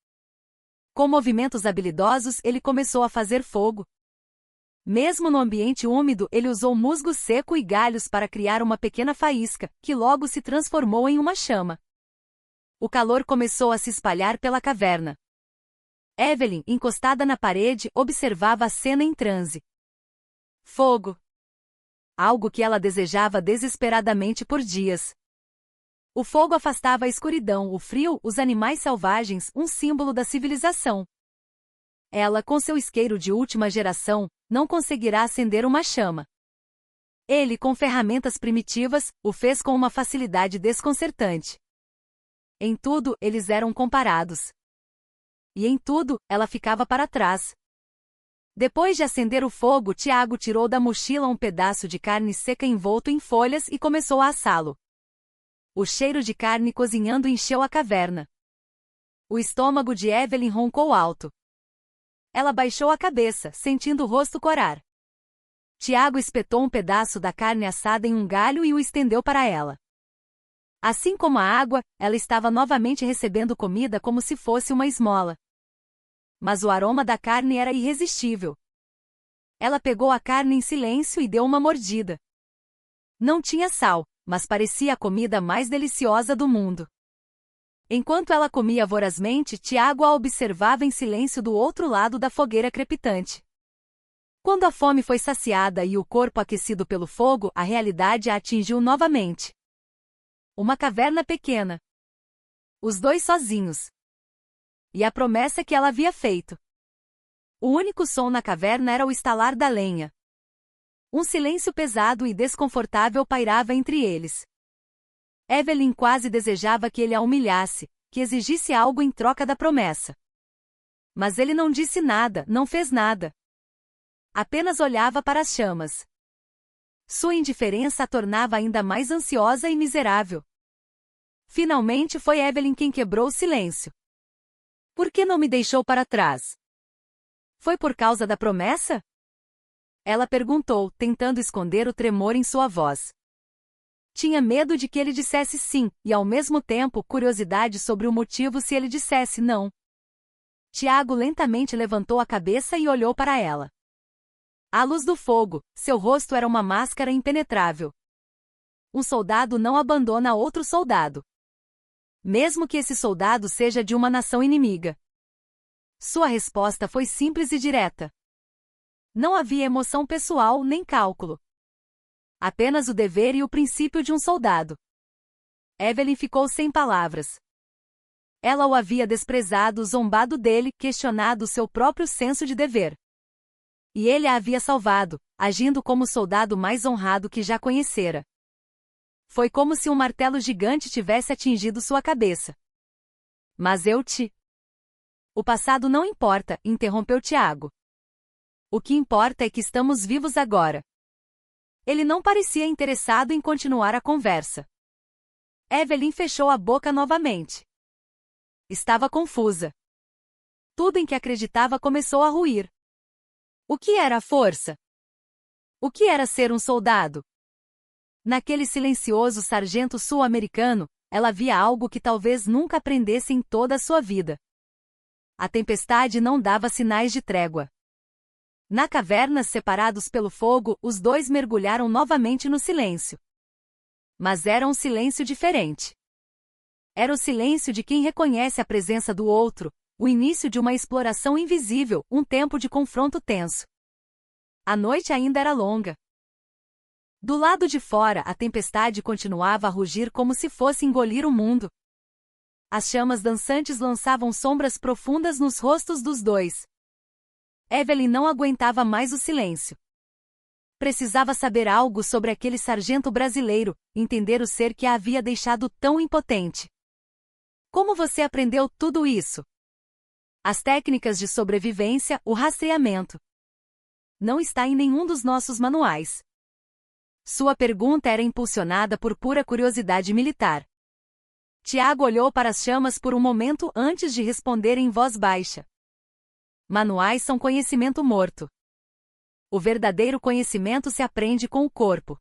Speaker 1: Com movimentos habilidosos, ele começou a fazer fogo. Mesmo no ambiente úmido, ele usou musgo seco e galhos para criar uma pequena faísca, que logo se transformou em uma chama. O calor começou a se espalhar pela caverna. Evelyn, encostada na parede, observava a cena em transe. Fogo! Algo que ela desejava desesperadamente por dias. O fogo afastava a escuridão, o frio, os animais selvagens, um símbolo da civilização. Ela, com seu isqueiro de última geração, não conseguirá acender uma chama. Ele, com ferramentas primitivas, o fez com uma facilidade desconcertante. Em tudo, eles eram comparados. E em tudo, ela ficava para trás. Depois de acender o fogo, Tiago tirou da mochila um pedaço de carne seca envolto em folhas e começou a assá-lo. O cheiro de carne cozinhando encheu a caverna. O estômago de Evelyn roncou alto. Ela baixou a cabeça, sentindo o rosto corar. Tiago espetou um pedaço da carne assada em um galho e o estendeu para ela. Assim como a água, ela estava novamente recebendo comida como se fosse uma esmola. Mas o aroma da carne era irresistível. Ela pegou a carne em silêncio e deu uma mordida. Não tinha sal, mas parecia a comida mais deliciosa do mundo. Enquanto ela comia vorazmente, Tiago a observava em silêncio do outro lado da fogueira crepitante. Quando a fome foi saciada e o corpo aquecido pelo fogo, a realidade a atingiu novamente. Uma caverna pequena. Os dois sozinhos. E a promessa que ela havia feito. O único som na caverna era o estalar da lenha. Um silêncio pesado e desconfortável pairava entre eles. Evelyn quase desejava que ele a humilhasse, que exigisse algo em troca da promessa. Mas ele não disse nada, não fez nada. Apenas olhava para as chamas. Sua indiferença a tornava ainda mais ansiosa e miserável. Finalmente foi Evelyn quem quebrou o silêncio. Por que não me deixou para trás? Foi por causa da promessa? Ela perguntou, tentando esconder o tremor em sua voz. Tinha medo de que ele dissesse sim, e ao mesmo tempo curiosidade sobre o motivo se ele dissesse não. Tiago lentamente levantou a cabeça e olhou para ela. À luz do fogo, seu rosto era uma máscara impenetrável. Um soldado não abandona outro soldado. Mesmo que esse soldado seja de uma nação inimiga. Sua resposta foi simples e direta. Não havia emoção pessoal nem cálculo. Apenas o dever e o princípio de um soldado. Evelyn ficou sem palavras. Ela o havia desprezado, zombado dele, questionado seu próprio senso de dever. E ele a havia salvado, agindo como o soldado mais honrado que já conhecera. Foi como se um martelo gigante tivesse atingido sua cabeça. Mas O passado não importa, interrompeu Tiago. O que importa é que estamos vivos agora. Ele não parecia interessado em continuar a conversa. Evelyn fechou a boca novamente. Estava confusa. Tudo em que acreditava começou a ruir. O que era a força? O que era ser um soldado? Naquele silencioso sargento sul-americano, ela via algo que talvez nunca aprendesse em toda a sua vida. A tempestade não dava sinais de trégua. Na caverna, separados pelo fogo, os dois mergulharam novamente no silêncio. Mas era um silêncio diferente. Era o silêncio de quem reconhece a presença do outro, o início de uma exploração invisível, um tempo de confronto tenso. A noite ainda era longa. Do lado de fora, a tempestade continuava a rugir como se fosse engolir o mundo. As chamas dançantes lançavam sombras profundas nos rostos dos dois. Evelyn não aguentava mais o silêncio. Precisava saber algo sobre aquele sargento brasileiro, entender o ser que a havia deixado tão impotente. Como você aprendeu tudo isso? As técnicas de sobrevivência, o rastreamento. Não está em nenhum dos nossos manuais. Sua pergunta era impulsionada por pura curiosidade militar. Tiago olhou para as chamas por um momento antes de responder em voz baixa. Manuais são conhecimento morto. O verdadeiro conhecimento se aprende com o corpo.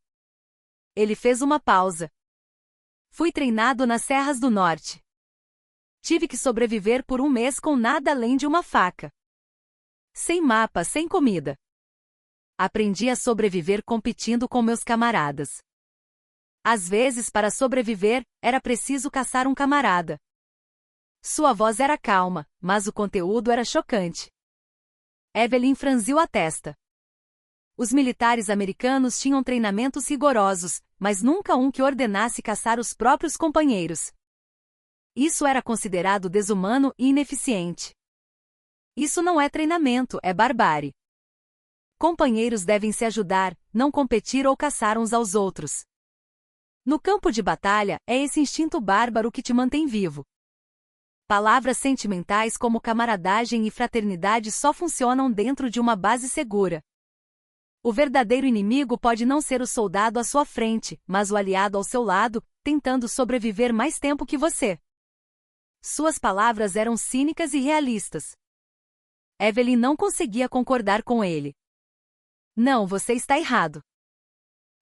Speaker 1: Ele fez uma pausa. Fui treinado nas Serras do Norte. Tive que sobreviver por um mês com nada além de uma faca. Sem mapa, sem comida. Aprendi a sobreviver competindo com meus camaradas. Às vezes, para sobreviver, era preciso caçar um camarada. Sua voz era calma, mas o conteúdo era chocante. Evelyn franziu a testa. Os militares americanos tinham treinamentos rigorosos, mas nunca um que ordenasse caçar os próprios companheiros. Isso era considerado desumano e ineficiente. Isso não é treinamento, é barbárie. Companheiros devem se ajudar, não competir ou caçar uns aos outros. No campo de batalha, é esse instinto bárbaro que te mantém vivo. Palavras sentimentais como camaradagem e fraternidade só funcionam dentro de uma base segura. O verdadeiro inimigo pode não ser o soldado à sua frente, mas o aliado ao seu lado, tentando sobreviver mais tempo que você. Suas palavras eram cínicas e realistas. Evelyn não conseguia concordar com ele. Não, você está errado.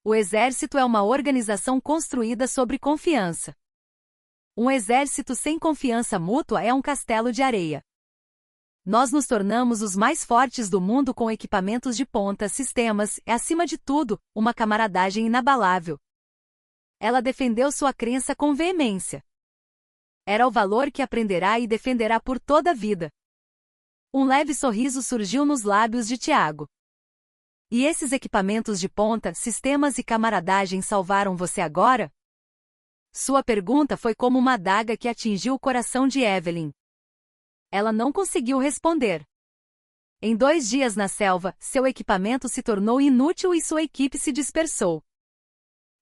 Speaker 1: O exército é uma organização construída sobre confiança. Um exército sem confiança mútua é um castelo de areia. Nós nos tornamos os mais fortes do mundo com equipamentos de ponta, sistemas e, acima de tudo, uma camaradagem inabalável. Ela defendeu sua crença com veemência. Era o valor que aprenderá e defenderá por toda a vida. Um leve sorriso surgiu nos lábios de Tiago. E esses equipamentos de ponta, sistemas e camaradagem salvaram você agora? Sua pergunta foi como uma adaga que atingiu o coração de Evelyn. Ela não conseguiu responder. Em 2 dias na selva, seu equipamento se tornou inútil e sua equipe se dispersou.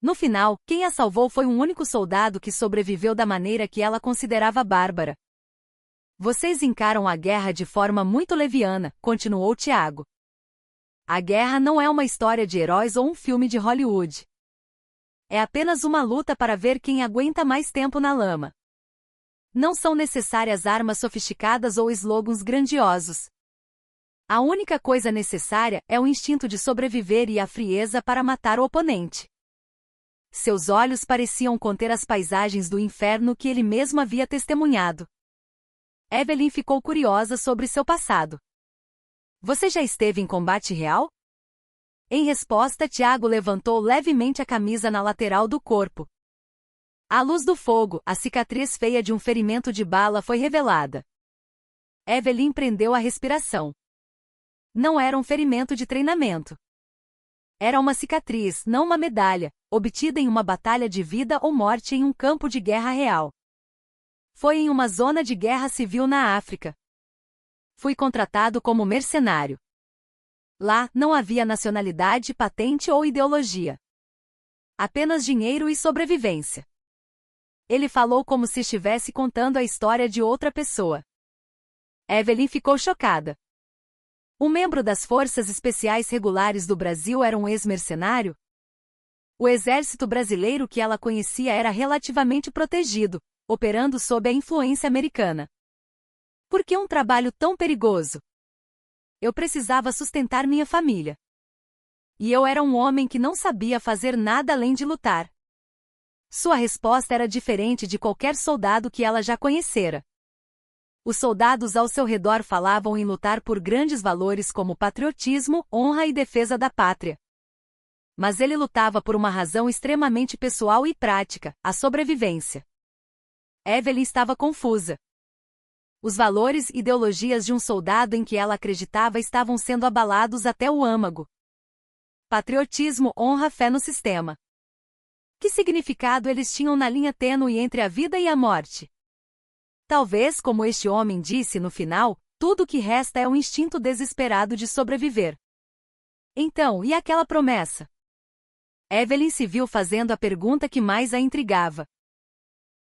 Speaker 1: No final, quem a salvou foi um único soldado que sobreviveu da maneira que ela considerava bárbara. Vocês encaram a guerra de forma muito leviana, continuou Tiago. A guerra não é uma história de heróis ou um filme de Hollywood. É apenas uma luta para ver quem aguenta mais tempo na lama. Não são necessárias armas sofisticadas ou slogans grandiosos. A única coisa necessária é o instinto de sobreviver e a frieza para matar o oponente. Seus olhos pareciam conter as paisagens do inferno que ele mesmo havia testemunhado. Evelyn ficou curiosa sobre seu passado. Você já esteve em combate real? Em resposta, Tiago levantou levemente a camisa na lateral do corpo. À luz do fogo, a cicatriz feia de um ferimento de bala foi revelada. Evelyn prendeu a respiração. Não era um ferimento de treinamento. Era uma cicatriz, não uma medalha, obtida em uma batalha de vida ou morte em um campo de guerra real. Foi em uma zona de guerra civil na África. Fui contratado como mercenário. Lá, não havia nacionalidade, patente ou ideologia. Apenas dinheiro e sobrevivência. Ele falou como se estivesse contando a história de outra pessoa. Evelyn ficou chocada. Um membro das Forças Especiais Regulares do Brasil era um ex-mercenário? O exército brasileiro que ela conhecia era relativamente protegido, operando sob a influência americana. Por que um trabalho tão perigoso? Eu precisava sustentar minha família. E eu era um homem que não sabia fazer nada além de lutar. Sua resposta era diferente de qualquer soldado que ela já conhecera. Os soldados ao seu redor falavam em lutar por grandes valores como patriotismo, honra e defesa da pátria. Mas ele lutava por uma razão extremamente pessoal e prática, a sobrevivência. Evelyn estava confusa. Os valores e ideologias de um soldado em que ela acreditava estavam sendo abalados até o âmago. Patriotismo, honra, fé no sistema. Que significado eles tinham na linha tênue entre a vida e a morte? Talvez, como este homem disse no final, tudo o que resta é um instinto desesperado de sobreviver. Então, e aquela promessa? Evelyn se viu fazendo a pergunta que mais a intrigava.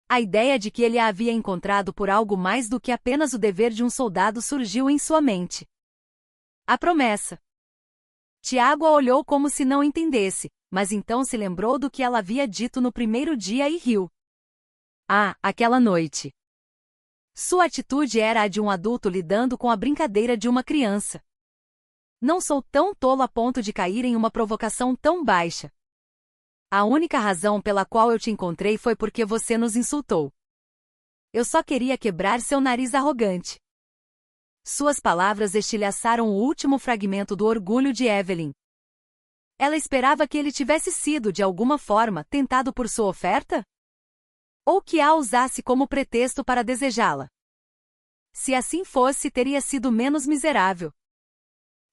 Speaker 1: A ideia de que ele a havia encontrado por algo mais do que apenas o dever de um soldado surgiu em sua mente. A promessa. Tiago a olhou como se não entendesse, mas então se lembrou do que ela havia dito no primeiro dia e riu. Ah, aquela noite. Sua atitude era a de um adulto lidando com a brincadeira de uma criança. Não sou tão tolo a ponto de cair em uma provocação tão baixa. A única razão pela qual eu te encontrei foi porque você nos insultou. Eu só queria quebrar seu nariz arrogante. Suas palavras estilhaçaram o último fragmento do orgulho de Evelyn. Ela esperava que ele tivesse sido, de alguma forma, tentado por sua oferta? Ou que a usasse como pretexto para desejá-la. Se assim fosse, teria sido menos miserável.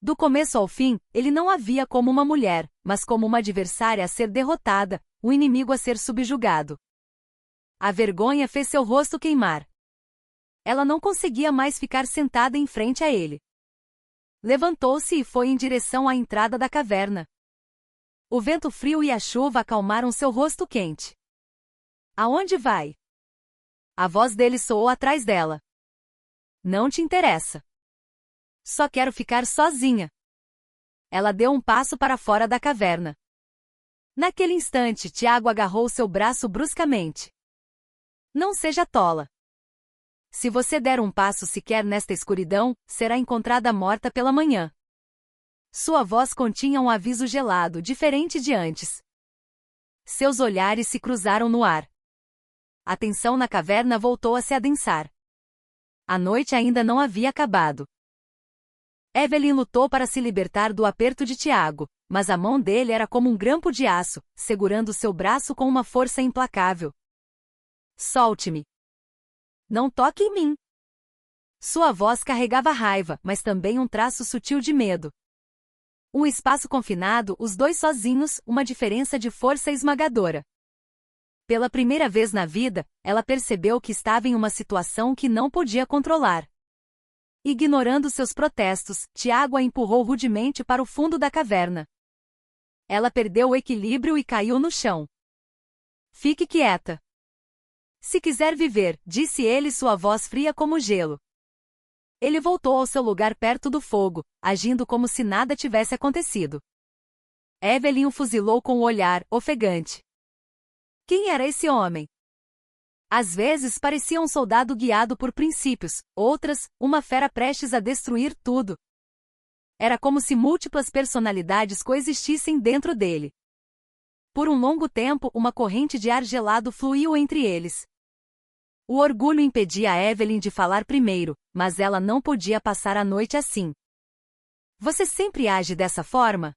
Speaker 1: Do começo ao fim, ele não a via como uma mulher, mas como uma adversária a ser derrotada, um inimigo a ser subjugado. A vergonha fez seu rosto queimar. Ela não conseguia mais ficar sentada em frente a ele. Levantou-se e foi em direção à entrada da caverna. O vento frio e a chuva acalmaram seu rosto quente. Aonde vai? A voz dele soou atrás dela. Não te interessa. Só quero ficar sozinha. Ela deu um passo para fora da caverna. Naquele instante, Tiago agarrou seu braço bruscamente. Não seja tola. Se você der um passo sequer nesta escuridão, será encontrada morta pela manhã. Sua voz continha um aviso gelado, diferente de antes. Seus olhares se cruzaram no ar. A tensão na caverna voltou a se adensar. A noite ainda não havia acabado. Evelyn lutou para se libertar do aperto de Tiago, mas a mão dele era como um grampo de aço, segurando seu braço com uma força implacável. Solte-me. Não toque em mim. Sua voz carregava raiva, mas também um traço sutil de medo. Um espaço confinado, os dois sozinhos, uma diferença de força esmagadora. Pela primeira vez na vida, ela percebeu que estava em uma situação que não podia controlar. Ignorando seus protestos, Tiago a empurrou rudemente para o fundo da caverna. Ela perdeu o equilíbrio e caiu no chão. Fique quieta. Se quiser viver, disse ele, sua voz fria como gelo. Ele voltou ao seu lugar perto do fogo, agindo como se nada tivesse acontecido. Evelyn o fuzilou com o olhar, ofegante. Quem era esse homem? Às vezes parecia um soldado guiado por princípios, outras, uma fera prestes a destruir tudo. Era como se múltiplas personalidades coexistissem dentro dele. Por um longo tempo, uma corrente de ar gelado fluiu entre eles. O orgulho impedia a Evelyn de falar primeiro, mas ela não podia passar a noite assim. Você sempre age dessa forma?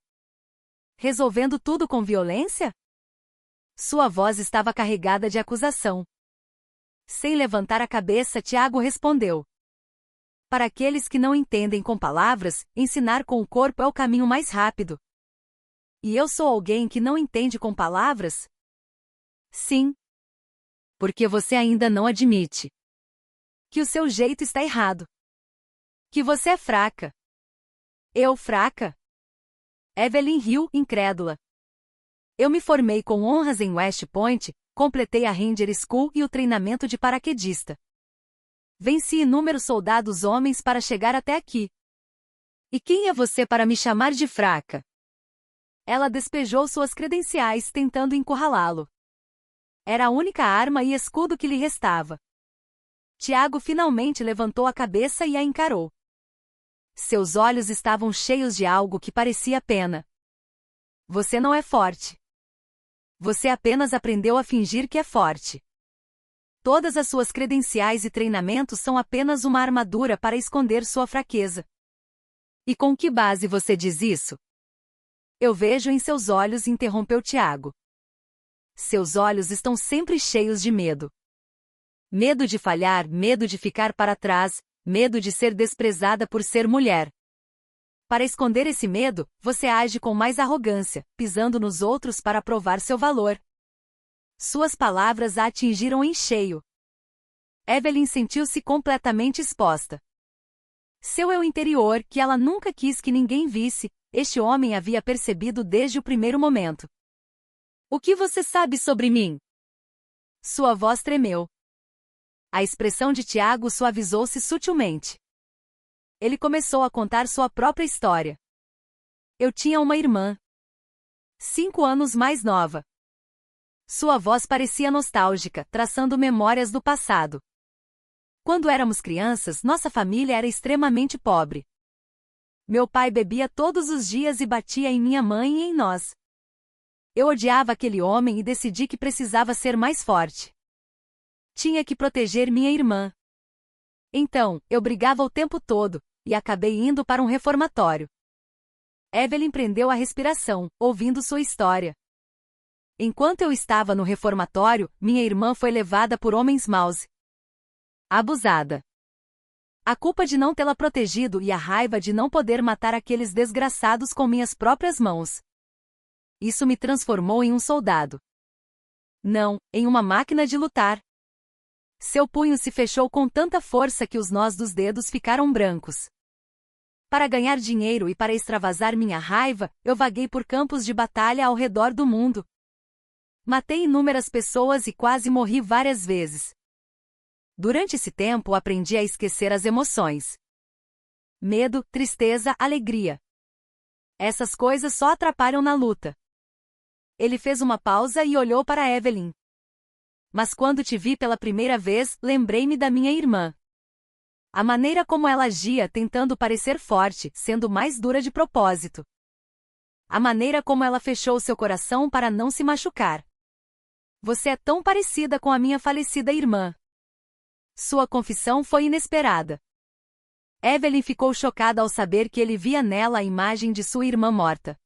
Speaker 1: Resolvendo tudo com violência? Sua voz estava carregada de acusação. Sem levantar a cabeça, Tiago respondeu. Para aqueles que não entendem com palavras, ensinar com o corpo é o caminho mais rápido. E eu sou alguém que não entende com palavras? Sim. Porque você ainda não admite que o seu jeito está errado. Que você é fraca. Eu fraca? Evelyn riu, incrédula. Eu me formei com honras em West Point, completei a Ranger School e o treinamento de paraquedista. Venci inúmeros soldados homens para chegar até aqui. E quem é você para me chamar de fraca? Ela despejou suas credenciais, tentando encurralá-lo. Era a única arma e escudo que lhe restava. Tiago finalmente levantou a cabeça e a encarou. Seus olhos estavam cheios de algo que parecia pena. Você não é forte. Você apenas aprendeu a fingir que é forte. Todas as suas credenciais e treinamentos são apenas uma armadura para esconder sua fraqueza. E com que base você diz isso? Eu vejo em seus olhos, interrompeu Tiago. Seus olhos estão sempre cheios de medo. Medo de falhar, medo de ficar para trás, medo de ser desprezada por ser mulher. Para esconder esse medo, você age com mais arrogância, pisando nos outros para provar seu valor. Suas palavras a atingiram em cheio. Evelyn sentiu-se completamente exposta. Seu eu interior, que ela nunca quis que ninguém visse, este homem havia percebido desde o primeiro momento. O que você sabe sobre mim? Sua voz tremeu. A expressão de Tiago suavizou-se sutilmente. Ele começou a contar sua própria história. Eu tinha uma irmã. 5 anos mais nova. Sua voz parecia nostálgica, traçando memórias do passado. Quando éramos crianças, nossa família era extremamente pobre. Meu pai bebia todos os dias e batia em minha mãe e em nós. Eu odiava aquele homem e decidi que precisava ser mais forte. Tinha que proteger minha irmã. Então, eu brigava o tempo todo, e acabei indo para um reformatório. Evelyn prendeu a respiração, ouvindo sua história. Enquanto eu estava no reformatório, minha irmã foi levada por homens maus. Abusada. A culpa de não tê-la protegido e a raiva de não poder matar aqueles desgraçados com minhas próprias mãos. Isso me transformou em um soldado. Não, em uma máquina de lutar. Seu punho se fechou com tanta força que os nós dos dedos ficaram brancos. Para ganhar dinheiro e para extravasar minha raiva, eu vaguei por campos de batalha ao redor do mundo. Matei inúmeras pessoas e quase morri várias vezes. Durante esse tempo aprendi a esquecer as emoções. Medo, tristeza, alegria. Essas coisas só atrapalham na luta. Ele fez uma pausa e olhou para Evelyn. Mas quando te vi pela primeira vez, lembrei-me da minha irmã. A maneira como ela agia tentando parecer forte, sendo mais dura de propósito. A maneira como ela fechou seu coração para não se machucar. Você é tão parecida com a minha falecida irmã. Sua confissão foi inesperada. Evelyn ficou chocada ao saber que ele via nela a imagem de sua irmã morta.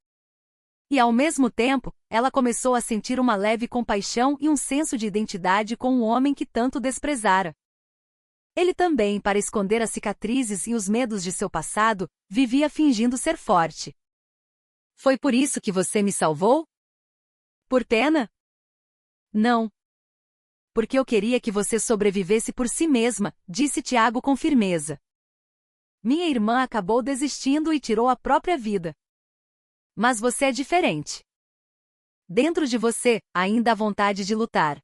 Speaker 1: E ao mesmo tempo, ela começou a sentir uma leve compaixão e um senso de identidade com o homem que tanto desprezara. Ele também, para esconder as cicatrizes e os medos de seu passado, vivia fingindo ser forte. Foi por isso que você me salvou? Por pena? Não. Porque eu queria que você sobrevivesse por si mesma, disse Tiago com firmeza. Minha irmã acabou desistindo e tirou a própria vida. Mas você é diferente. Dentro de você, ainda há vontade de lutar.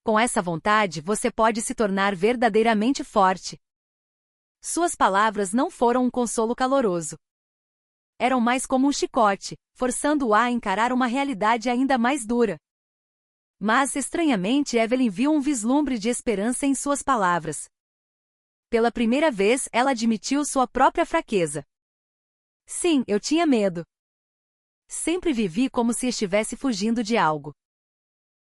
Speaker 1: Com essa vontade, você pode se tornar verdadeiramente forte. Suas palavras não foram um consolo caloroso. Eram mais como um chicote, forçando-a a encarar uma realidade ainda mais dura. Mas, estranhamente, Evelyn viu um vislumbre de esperança em suas palavras. Pela primeira vez, ela admitiu sua própria fraqueza. Sim, eu tinha medo. Sempre vivi como se estivesse fugindo de algo.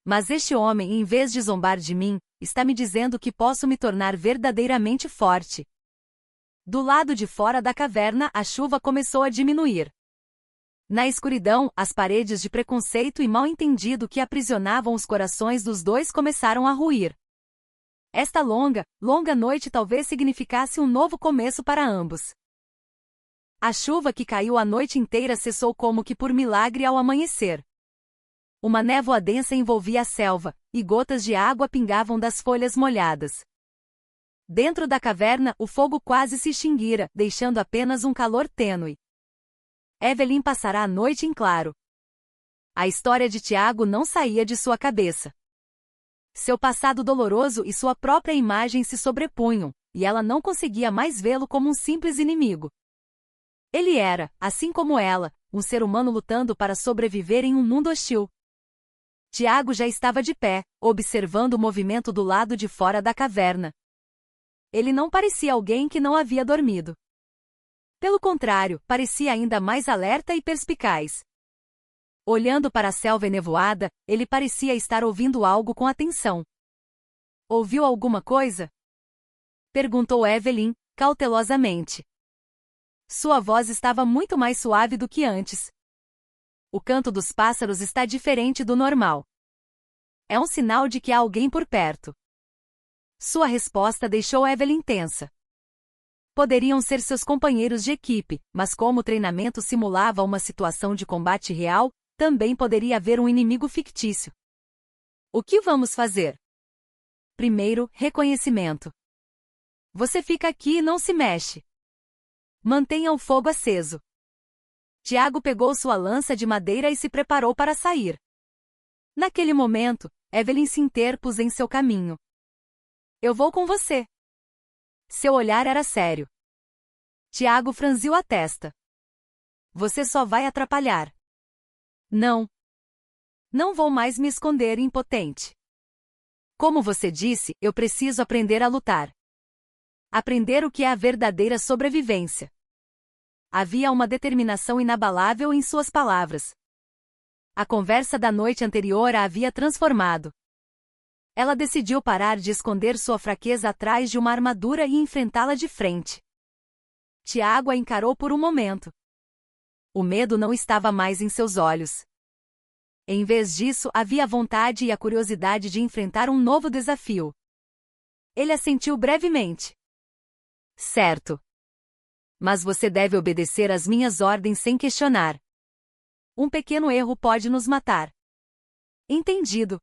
Speaker 1: Mas este homem, em vez de zombar de mim, está me dizendo que posso me tornar verdadeiramente forte. Do lado de fora da caverna, a chuva começou a diminuir. Na escuridão, as paredes de preconceito e mal-entendido que aprisionavam os corações dos dois começaram a ruir. Esta longa, longa noite talvez significasse um novo começo para ambos. A chuva que caiu a noite inteira cessou como que por milagre ao amanhecer. Uma névoa densa envolvia a selva, e gotas de água pingavam das folhas molhadas. Dentro da caverna, o fogo quase se extinguira, deixando apenas um calor tênue. Evelyn passará a noite em claro. A história de Tiago não saía de sua cabeça. Seu passado doloroso e sua própria imagem se sobrepunham, e ela não conseguia mais vê-lo como um simples inimigo. Ele era, assim como ela, um ser humano lutando para sobreviver em um mundo hostil. Tiago já estava de pé, observando o movimento do lado de fora da caverna. Ele não parecia alguém que não havia dormido. Pelo contrário, parecia ainda mais alerta e perspicaz. Olhando para a selva enevoada, ele parecia estar ouvindo algo com atenção. Ouviu alguma coisa? Perguntou Evelyn, cautelosamente. Sua voz estava muito mais suave do que antes. O canto dos pássaros está diferente do normal. É um sinal de que há alguém por perto. Sua resposta deixou Evelyn tensa. Poderiam ser seus companheiros de equipe, mas como o treinamento simulava uma situação de combate real, também poderia haver um inimigo fictício. O que vamos fazer? Primeiro, reconhecimento. Você fica aqui e não se mexe. Mantenha o fogo aceso. Tiago pegou sua lança de madeira e se preparou para sair. Naquele momento, Evelyn se interpôs em seu caminho. Eu vou com você. Seu olhar era sério. Tiago franziu a testa. Você só vai atrapalhar. Não. Não vou mais me esconder impotente. Como você disse, eu preciso aprender a lutar. Aprender o que é a verdadeira sobrevivência. Havia uma determinação inabalável em suas palavras. A conversa da noite anterior a havia transformado. Ela decidiu parar de esconder sua fraqueza atrás de uma armadura e enfrentá-la de frente. Tiago a encarou por um momento. O medo não estava mais em seus olhos. Em vez disso, havia a vontade e a curiosidade de enfrentar um novo desafio. Ele assentiu brevemente. Certo. Mas você deve obedecer às minhas ordens sem questionar. Um pequeno erro pode nos matar. Entendido.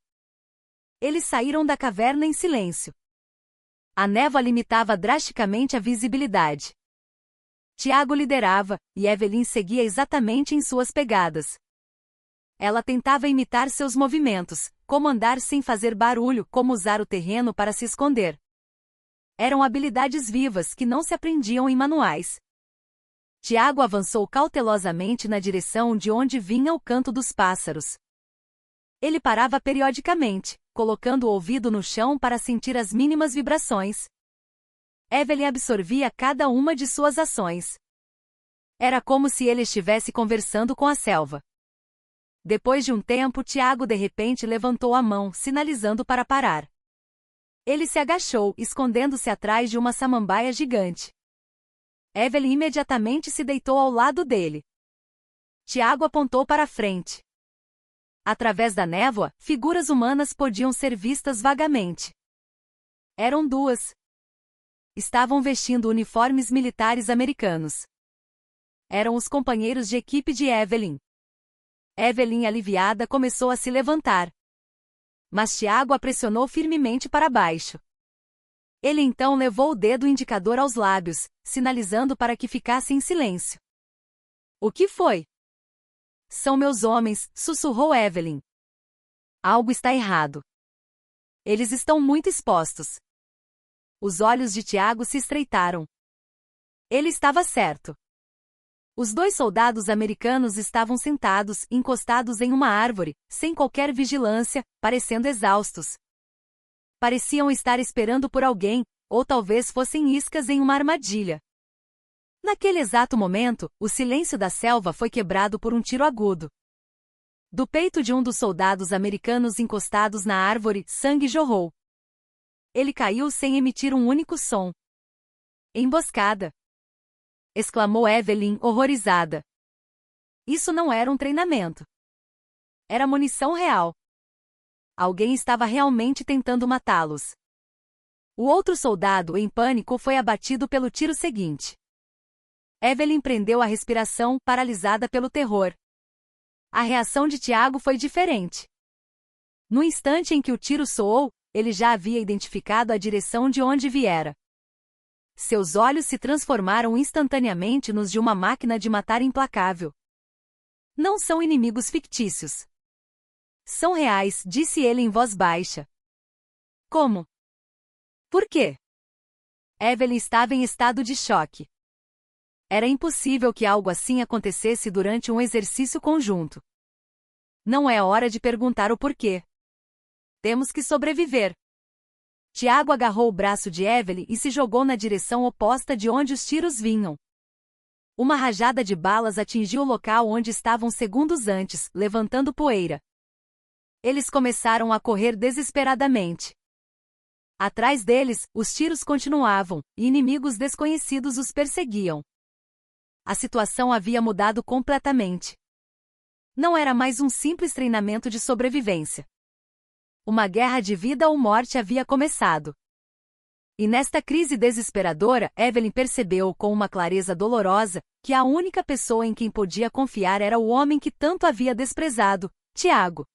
Speaker 1: Eles saíram da caverna em silêncio. A névoa limitava drasticamente a visibilidade. Tiago liderava, e Evelyn seguia exatamente em suas pegadas. Ela tentava imitar seus movimentos, como andar sem fazer barulho, como usar o terreno para se esconder. Eram habilidades vivas que não se aprendiam em manuais. Tiago avançou cautelosamente na direção de onde vinha o canto dos pássaros. Ele parava periodicamente, colocando o ouvido no chão para sentir as mínimas vibrações. Evelyn absorvia cada uma de suas ações. Era como se ele estivesse conversando com a selva. Depois de um tempo, Tiago de repente levantou a mão, sinalizando para parar. Ele se agachou, escondendo-se atrás de uma samambaia gigante. Evelyn imediatamente se deitou ao lado dele. Tiago apontou para a frente. Através da névoa, figuras humanas podiam ser vistas vagamente. Eram duas. Estavam vestindo uniformes militares americanos. Eram os companheiros de equipe de Evelyn. Evelyn, aliviada, começou a se levantar. Mas Tiago a pressionou firmemente para baixo. Ele então levou o dedo indicador aos lábios, sinalizando para que ficasse em silêncio. O que foi? São meus homens, sussurrou Evelyn. Algo está errado. Eles estão muito expostos. Os olhos de Tiago se estreitaram. Ele estava certo. Os 2 soldados americanos estavam sentados, encostados em uma árvore, sem qualquer vigilância, parecendo exaustos. Pareciam estar esperando por alguém, ou talvez fossem iscas em uma armadilha. Naquele exato momento, o silêncio da selva foi quebrado por um tiro agudo. Do peito de um dos soldados americanos encostados na árvore, sangue jorrou. Ele caiu sem emitir um único som. Emboscada! Exclamou Evelyn, horrorizada. Isso não era um treinamento. Era munição real. Alguém estava realmente tentando matá-los. O outro soldado, em pânico, foi abatido pelo tiro seguinte. Evelyn prendeu a respiração, paralisada pelo terror. A reação de Tiago foi diferente. No instante em que o tiro soou, ele já havia identificado a direção de onde viera. Seus olhos se transformaram instantaneamente nos de uma máquina de matar implacável. Não são inimigos fictícios. São reais, disse ele em voz baixa. Como? Por quê? Evelyn estava em estado de choque. Era impossível que algo assim acontecesse durante um exercício conjunto. Não é hora de perguntar o porquê. Temos que sobreviver. Tiago agarrou o braço de Evelyn e se jogou na direção oposta de onde os tiros vinham. Uma rajada de balas atingiu o local onde estavam segundos antes, levantando poeira. Eles começaram a correr desesperadamente. Atrás deles, os tiros continuavam, e inimigos desconhecidos os perseguiam. A situação havia mudado completamente. Não era mais um simples treinamento de sobrevivência. Uma guerra de vida ou morte havia começado. E nesta crise desesperadora, Evelyn percebeu com uma clareza dolorosa que a única pessoa em quem podia confiar era o homem que tanto havia desprezado, Tiago.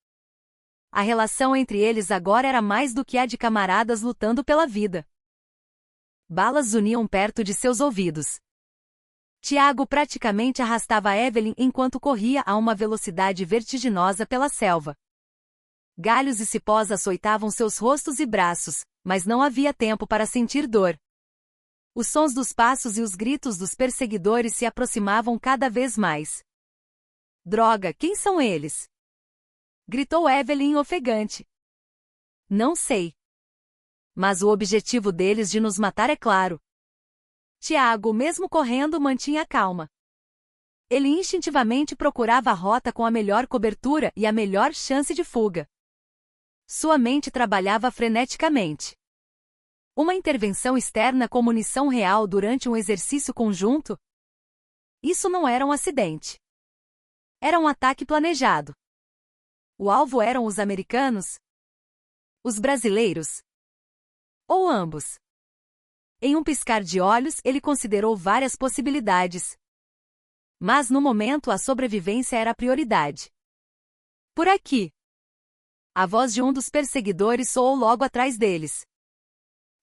Speaker 1: A relação entre eles agora era mais do que a de camaradas lutando pela vida. Balas zuniam perto de seus ouvidos. Tiago praticamente arrastava Evelyn enquanto corria a uma velocidade vertiginosa pela selva. Galhos e cipós açoitavam seus rostos e braços, mas não havia tempo para sentir dor. Os sons dos passos e os gritos dos perseguidores se aproximavam cada vez mais. Droga, quem são eles? Gritou Evelyn ofegante. Não sei. Mas o objetivo deles de nos matar é claro. Tiago, mesmo correndo, mantinha a calma. Ele instintivamente procurava a rota com a melhor cobertura e a melhor chance de fuga. Sua mente trabalhava freneticamente. Uma intervenção externa com munição real durante um exercício conjunto? Isso não era um acidente. Era um ataque planejado. O alvo eram os americanos? Os brasileiros? Ou ambos? Em um piscar de olhos, ele considerou várias possibilidades. Mas no momento a sobrevivência era a prioridade. Por aqui. A voz de um dos perseguidores soou logo atrás deles.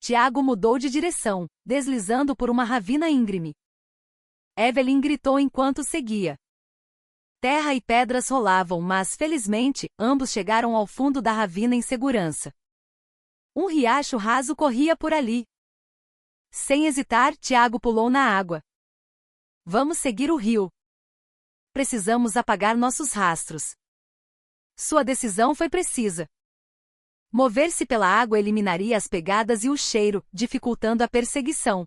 Speaker 1: Tiago mudou de direção, deslizando por uma ravina íngreme. Evelyn gritou enquanto seguia. Terra e pedras rolavam, mas, felizmente, ambos chegaram ao fundo da ravina em segurança. Um riacho raso corria por ali. Sem hesitar, Tiago pulou na água. Vamos seguir o rio. Precisamos apagar nossos rastros. Sua decisão foi precisa. Mover-se pela água eliminaria as pegadas e o cheiro, dificultando a perseguição.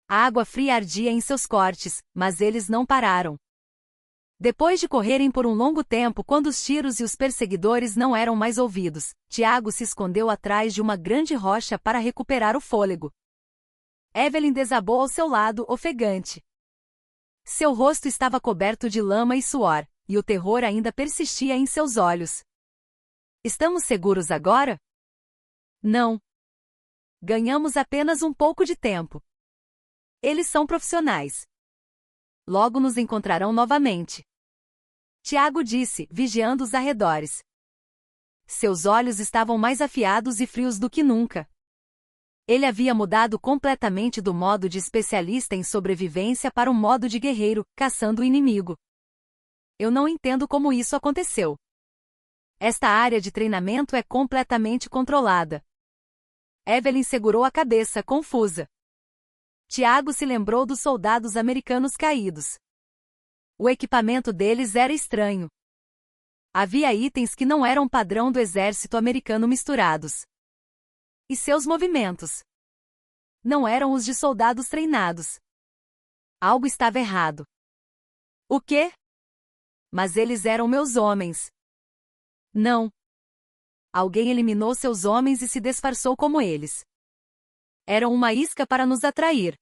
Speaker 1: A água fria ardia em seus cortes, mas eles não pararam. Depois de correrem por um longo tempo, quando os tiros e os perseguidores não eram mais ouvidos, Tiago se escondeu atrás de uma grande rocha para recuperar o fôlego. Evelyn desabou ao seu lado, ofegante. Seu rosto estava coberto de lama e suor, e o terror ainda persistia em seus olhos. Estamos seguros agora? Não. Ganhamos apenas um pouco de tempo. Eles são profissionais. Logo nos encontrarão novamente. Tiago disse, vigiando os arredores. Seus olhos estavam mais afiados e frios do que nunca. Ele havia mudado completamente do modo de especialista em sobrevivência para o modo de guerreiro, caçando o inimigo. Eu não entendo como isso aconteceu. Esta área de treinamento é completamente controlada. Evelyn segurou a cabeça, confusa. Tiago se lembrou dos soldados americanos caídos. O equipamento deles era estranho. Havia itens que não eram padrão do exército americano misturados. E seus movimentos não eram os de soldados treinados. Algo estava errado. O quê? Mas eles eram meus homens. Não. Alguém eliminou seus homens e se disfarçou como eles. Eram uma isca para nos atrair.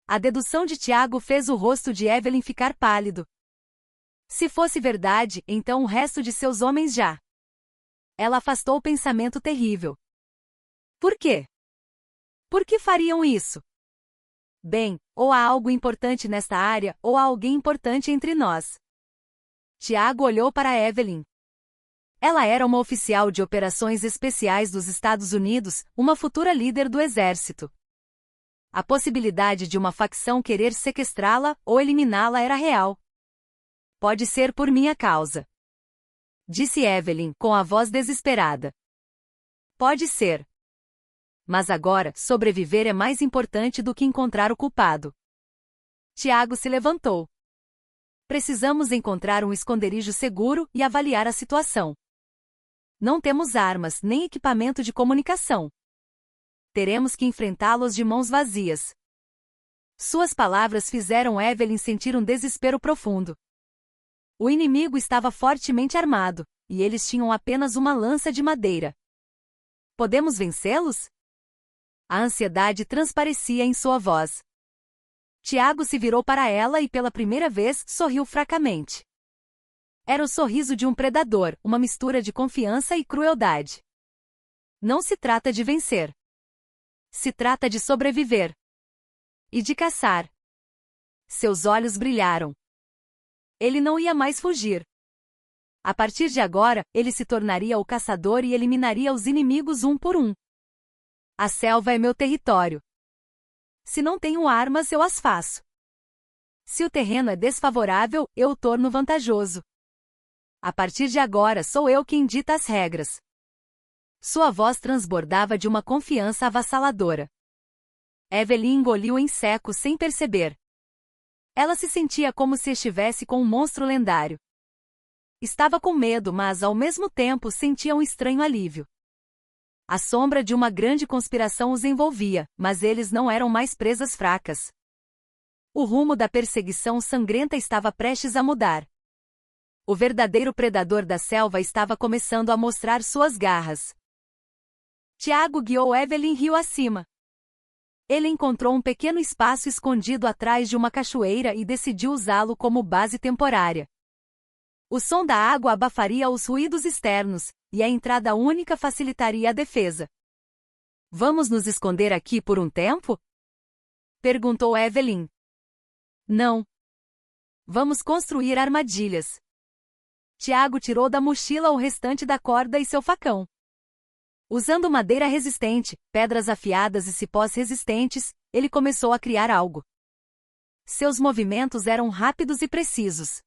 Speaker 1: A dedução de Tiago fez o rosto de Evelyn ficar pálido. Se fosse verdade, então o resto de seus homens já. Ela afastou o pensamento terrível. Por quê? Por que fariam isso? Bem, ou há algo importante nesta área, ou há alguém importante entre nós. Tiago olhou para Evelyn. Ela era uma oficial de operações especiais dos Estados Unidos, uma futura líder do exército. A possibilidade de uma facção querer sequestrá-la ou eliminá-la era real. Pode ser por minha causa, disse Evelyn, com a voz desesperada. Pode ser. Mas agora, sobreviver é mais importante do que encontrar o culpado. Tiago se levantou. Precisamos encontrar um esconderijo seguro e avaliar a situação. Não temos armas nem equipamento de comunicação. Teremos que enfrentá-los de mãos vazias. Suas palavras fizeram Evelyn sentir um desespero profundo. O inimigo estava fortemente armado, e eles tinham apenas uma lança de madeira. Podemos vencê-los? A ansiedade transparecia em sua voz. Tiago se virou para ela e pela primeira vez sorriu fracamente. Era o sorriso de um predador, uma mistura de confiança e crueldade. Não se trata de vencer. Se trata de sobreviver. E de caçar. Seus olhos brilharam. Ele não ia mais fugir. A partir de agora, ele se tornaria o caçador e eliminaria os inimigos um por um. A selva é meu território. Se não tenho armas, eu as faço. Se o terreno é desfavorável, eu o torno vantajoso. A partir de agora, sou eu quem dita as regras. Sua voz transbordava de uma confiança avassaladora. Evelyn engoliu em seco sem perceber. Ela se sentia como se estivesse com um monstro lendário. Estava com medo, mas ao mesmo tempo sentia um estranho alívio. A sombra de uma grande conspiração os envolvia, mas eles não eram mais presas fracas. O rumo da perseguição sangrenta estava prestes a mudar. O verdadeiro predador da selva estava começando a mostrar suas garras. Tiago guiou Evelyn rio acima. Ele encontrou um pequeno espaço escondido atrás de uma cachoeira e decidiu usá-lo como base temporária. O som da água abafaria os ruídos externos, e a entrada única facilitaria a defesa. Vamos nos esconder aqui por um tempo? Perguntou Evelyn. Não. Vamos construir armadilhas. Tiago tirou da mochila o restante da corda e seu facão. Usando madeira resistente, pedras afiadas e cipós resistentes, ele começou a criar algo. Seus movimentos eram rápidos e precisos.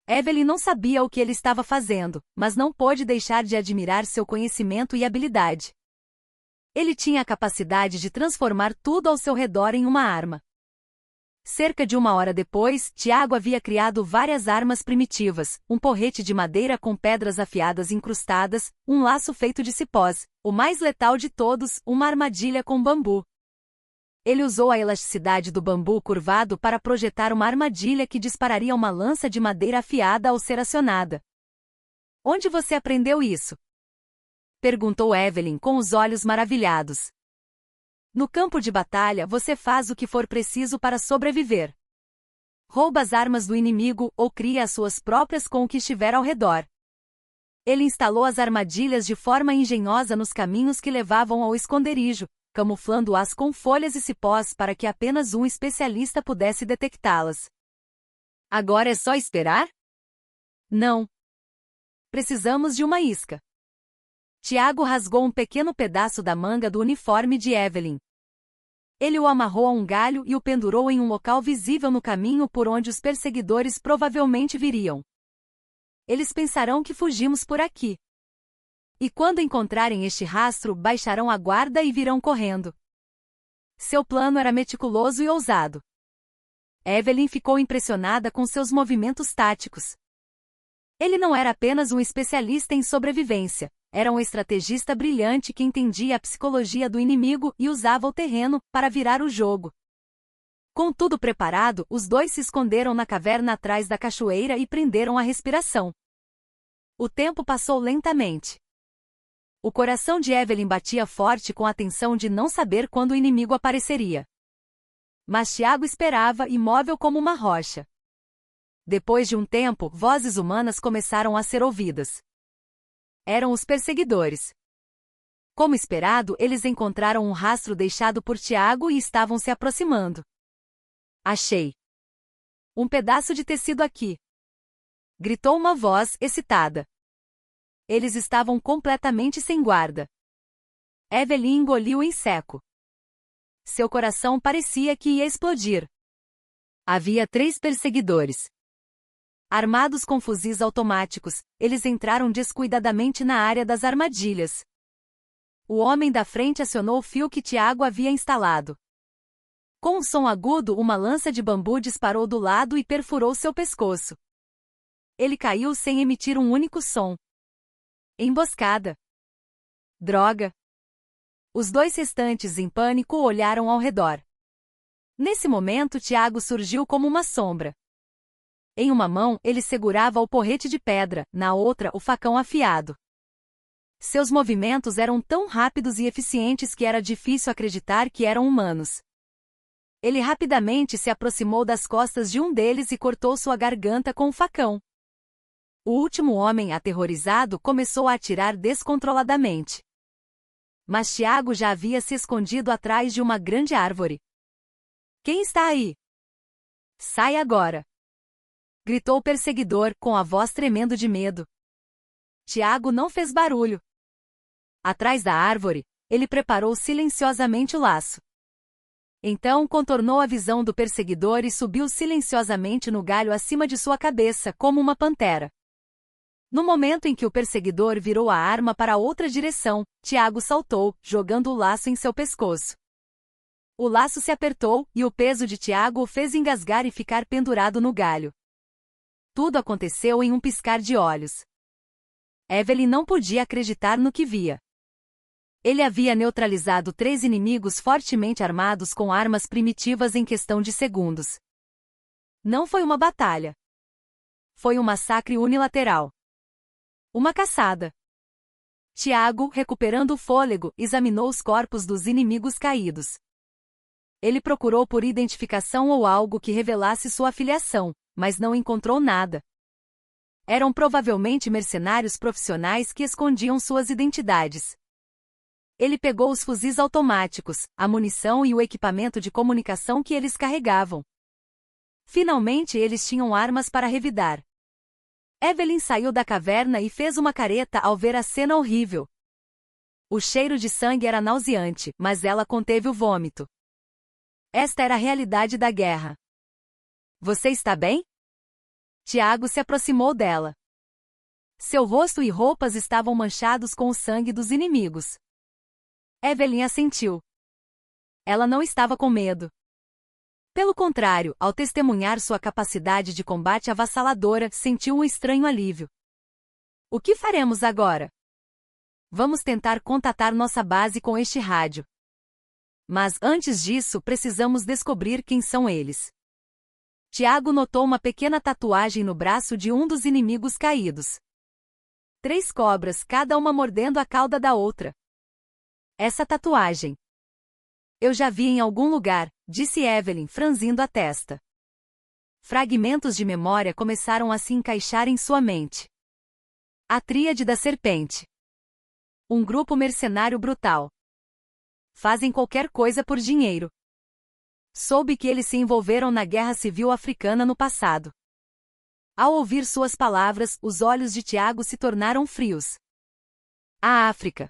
Speaker 1: Evelyn não sabia o que ele estava fazendo, mas não pôde deixar de admirar seu conhecimento e habilidade. Ele tinha a capacidade de transformar tudo ao seu redor em uma arma. Cerca de 1 hora depois, Tiago havia criado várias armas primitivas, um porrete de madeira com pedras afiadas incrustadas, um laço feito de cipós, o mais letal de todos, uma armadilha com bambu. Ele usou a elasticidade do bambu curvado para projetar uma armadilha que dispararia uma lança de madeira afiada ao ser acionada. Onde você aprendeu isso? Perguntou Evelyn com os olhos maravilhados. No campo de batalha você faz o que for preciso para sobreviver. Rouba as armas do inimigo ou cria as suas próprias com o que estiver ao redor. Ele instalou as armadilhas de forma engenhosa nos caminhos que levavam ao esconderijo, camuflando-as com folhas e cipós para que apenas um especialista pudesse detectá-las. Agora é só esperar? Não. Precisamos de uma isca. Tiago rasgou um pequeno pedaço da manga do uniforme de Evelyn. Ele o amarrou a um galho e o pendurou em um local visível no caminho por onde os perseguidores provavelmente viriam. Eles pensarão que fugimos por aqui. E quando encontrarem este rastro, baixarão a guarda e virão correndo. Seu plano era meticuloso e ousado. Evelyn ficou impressionada com seus movimentos táticos. Ele não era apenas um especialista em sobrevivência, era um estrategista brilhante que entendia a psicologia do inimigo e usava o terreno para virar o jogo. Com tudo preparado, os dois se esconderam na caverna atrás da cachoeira e prenderam a respiração. O tempo passou lentamente. O coração de Evelyn batia forte com a tensão de não saber quando o inimigo apareceria. Mas Tiago esperava, imóvel como uma rocha. Depois de um tempo, vozes humanas começaram a ser ouvidas. Eram os perseguidores. Como esperado, eles encontraram um rastro deixado por Tiago e estavam se aproximando. Achei. Um pedaço de tecido aqui. Gritou uma voz, excitada. Eles estavam completamente sem guarda. Evelyn engoliu em seco. Seu coração parecia que ia explodir. Havia 3 perseguidores. Armados com fuzis automáticos, eles entraram descuidadamente na área das armadilhas. O homem da frente acionou o fio que Tiago havia instalado. Com um som agudo, uma lança de bambu disparou do lado e perfurou seu pescoço. Ele caiu sem emitir um único som. Emboscada. Droga. Os 2 restantes, em pânico, olharam ao redor. Nesse momento, Tiago surgiu como uma sombra. Em uma mão, ele segurava o porrete de pedra, na outra, o facão afiado. Seus movimentos eram tão rápidos e eficientes que era difícil acreditar que eram humanos. Ele rapidamente se aproximou das costas de um deles e cortou sua garganta com o facão. O último homem, aterrorizado, começou a atirar descontroladamente. Mas Tiago já havia se escondido atrás de uma grande árvore. Quem está aí? Sai agora! Gritou o perseguidor, com a voz tremendo de medo. Tiago não fez barulho. Atrás da árvore, ele preparou silenciosamente o laço. Então contornou a visão do perseguidor e subiu silenciosamente no galho acima de sua cabeça, como uma pantera. No momento em que o perseguidor virou a arma para outra direção, Tiago saltou, jogando o laço em seu pescoço. O laço se apertou, e o peso de Tiago o fez engasgar e ficar pendurado no galho. Tudo aconteceu em um piscar de olhos. Evelyn não podia acreditar no que via. Ele havia neutralizado 3 inimigos fortemente armados com armas primitivas em questão de segundos. Não foi uma batalha. Foi um massacre unilateral. Uma caçada. Tiago, recuperando o fôlego, examinou os corpos dos inimigos caídos. Ele procurou por identificação ou algo que revelasse sua filiação, mas não encontrou nada. Eram provavelmente mercenários profissionais que escondiam suas identidades. Ele pegou os fuzis automáticos, a munição e o equipamento de comunicação que eles carregavam. Finalmente eles tinham armas para revidar. Evelyn saiu da caverna e fez uma careta ao ver a cena horrível. O cheiro de sangue era nauseante, mas ela conteve o vômito. Esta era a realidade da guerra. Você está bem? Tiago se aproximou dela. Seu rosto e roupas estavam manchados com o sangue dos inimigos. Evelyn assentiu. Ela não estava com medo. Pelo contrário, ao testemunhar sua capacidade de combate avassaladora, sentiu um estranho alívio. O que faremos agora? Vamos tentar contatar nossa base com este rádio. Mas antes disso, precisamos descobrir quem são eles. Tiago notou uma pequena tatuagem no braço de um dos inimigos caídos. 3 cobras, cada uma mordendo a cauda da outra. Essa tatuagem. Eu já vi em algum lugar, disse Evelyn, franzindo a testa. Fragmentos de memória começaram a se encaixar em sua mente. A Tríade da Serpente. Um grupo mercenário brutal. Fazem qualquer coisa por dinheiro. Soube que eles se envolveram na Guerra Civil Africana no passado. Ao ouvir suas palavras, os olhos de Tiago se tornaram frios. A África.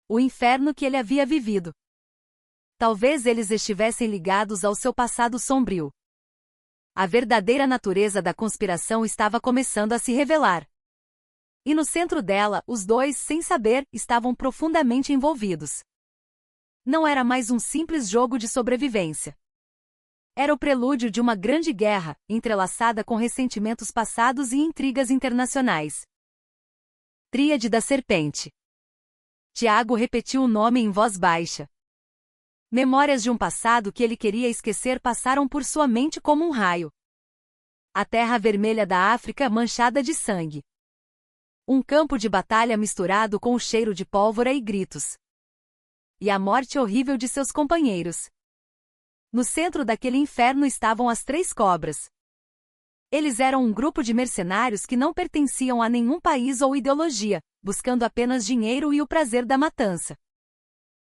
Speaker 1: O inferno que ele havia vivido. Talvez eles estivessem ligados ao seu passado sombrio. A verdadeira natureza da conspiração estava começando a se revelar. E no centro dela, os dois, sem saber, estavam profundamente envolvidos. Não era mais um simples jogo de sobrevivência. Era o prelúdio de uma grande guerra, entrelaçada com ressentimentos passados e intrigas internacionais. Tríade da Serpente. Tiago repetiu o nome em voz baixa. Memórias de um passado que ele queria esquecer passaram por sua mente como um raio. A terra vermelha da África manchada de sangue. Um campo de batalha misturado com o cheiro de pólvora e gritos. E a morte horrível de seus companheiros. No centro daquele inferno estavam as três cobras. Eles eram um grupo de mercenários que não pertenciam a nenhum país ou ideologia, buscando apenas dinheiro e o prazer da matança.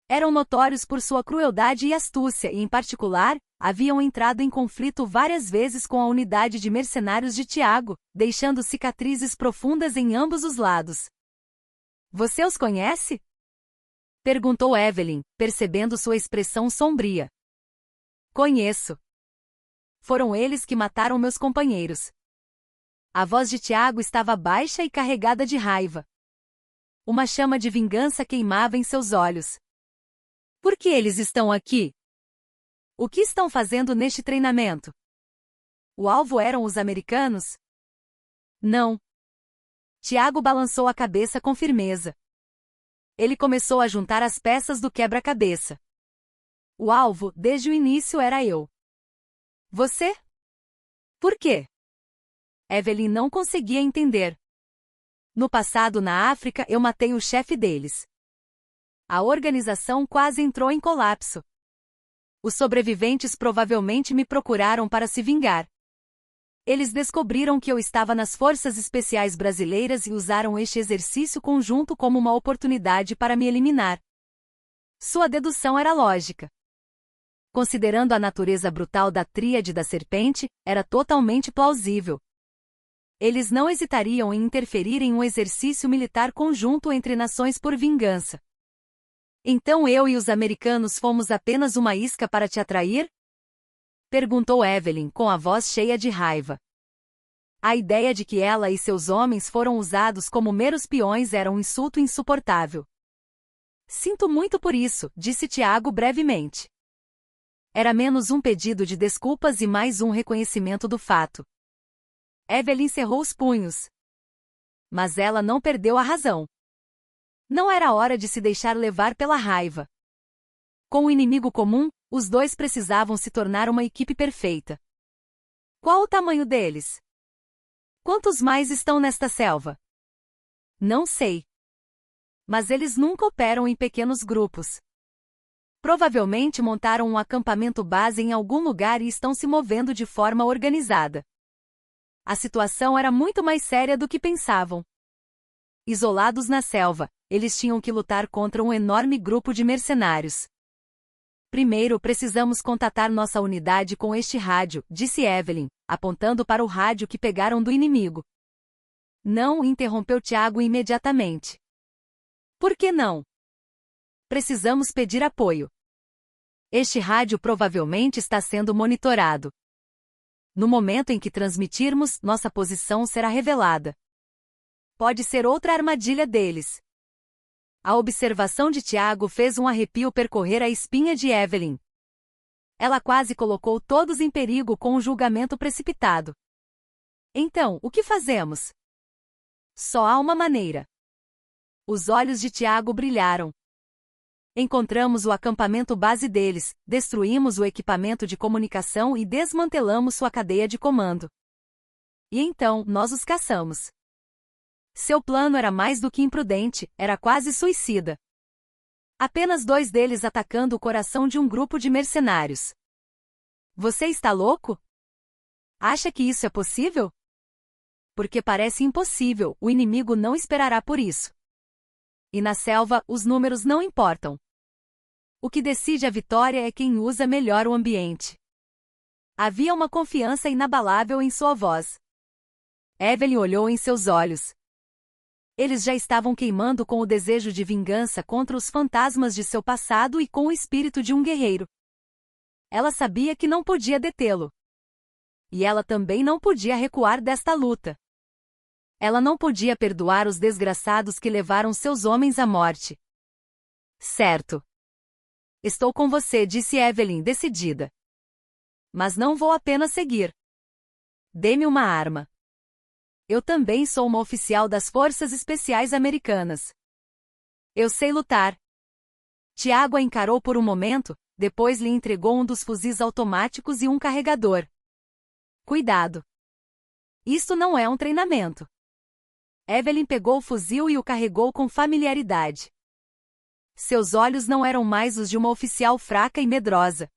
Speaker 1: Eram notórios por sua crueldade e astúcia e, em particular, haviam entrado em conflito várias vezes com a unidade de mercenários de Tiago, deixando cicatrizes profundas em ambos os lados. Você os conhece? Perguntou Evelyn, percebendo sua expressão sombria. Conheço. Foram eles que mataram meus companheiros. A voz de Tiago estava baixa e carregada de raiva. Uma chama de vingança queimava em seus olhos. Por que eles estão aqui? O que estão fazendo neste treinamento? O alvo eram os americanos? Não. Tiago balançou a cabeça com firmeza. Ele começou a juntar as peças do quebra-cabeça. O alvo, desde o início, era eu. Você? Por quê? Evelyn não conseguia entender. No passado, na África, eu matei o chefe deles. A organização quase entrou em colapso. Os sobreviventes provavelmente me procuraram para se vingar. Eles descobriram que eu estava nas Forças Especiais Brasileiras e usaram este exercício conjunto como uma oportunidade para me eliminar. Sua dedução era lógica. Considerando a natureza brutal da Tríade da Serpente, era totalmente plausível. Eles não hesitariam em interferir em um exercício militar conjunto entre nações por vingança. Então eu e os americanos fomos apenas uma isca para te atrair? Perguntou Evelyn com a voz cheia de raiva. A ideia de que ela e seus homens foram usados como meros peões era um insulto insuportável. Sinto muito por isso, disse Tiago brevemente. Era menos um pedido de desculpas e mais um reconhecimento do fato. Evelyn cerrou os punhos. Mas ela não perdeu a razão. Não era hora de se deixar levar pela raiva. Com o inimigo comum, os dois precisavam se tornar uma equipe perfeita. Qual o tamanho deles? Quantos mais estão nesta selva? Não sei. Mas eles nunca operam em pequenos grupos. Provavelmente montaram um acampamento base em algum lugar e estão se movendo de forma organizada. A situação era muito mais séria do que pensavam. Isolados na selva, eles tinham que lutar contra um enorme grupo de mercenários. Primeiro precisamos contatar nossa unidade com este rádio, disse Evelyn, apontando para o rádio que pegaram do inimigo. Não, interrompeu Tiago imediatamente. Por que não? Precisamos pedir apoio. Este rádio provavelmente está sendo monitorado. No momento em que transmitirmos, nossa posição será revelada. Pode ser outra armadilha deles. A observação de Tiago fez um arrepio percorrer a espinha de Evelyn. Ela quase colocou todos em perigo com o julgamento precipitado. Então, o que fazemos? Só há uma maneira. Os olhos de Tiago brilharam. Encontramos o acampamento base deles, destruímos o equipamento de comunicação e desmantelamos sua cadeia de comando. E então, nós os caçamos. Seu plano era mais do que imprudente, era quase suicida. Apenas 2 deles atacando o coração de um grupo de mercenários. Você está louco? Acha que isso é possível? Porque parece impossível, o inimigo não esperará por isso. E na selva, os números não importam. O que decide a vitória é quem usa melhor o ambiente. Havia uma confiança inabalável em sua voz. Evelyn olhou em seus olhos. Eles já estavam queimando com o desejo de vingança contra os fantasmas de seu passado e com o espírito de um guerreiro. Ela sabia que não podia detê-lo. E ela também não podia recuar desta luta. Ela não podia perdoar os desgraçados que levaram seus homens à morte. Certo. Estou com você, disse Evelyn, decidida. Mas não vou apenas seguir. Dê-me uma arma. Eu também sou uma oficial das Forças Especiais Americanas. Eu sei lutar. Tiago a encarou por um momento, depois lhe entregou um dos fuzis automáticos e um carregador. Cuidado. Isto não é um treinamento. Evelyn pegou o fuzil e o carregou com familiaridade. Seus olhos não eram mais os de uma oficial fraca e medrosa.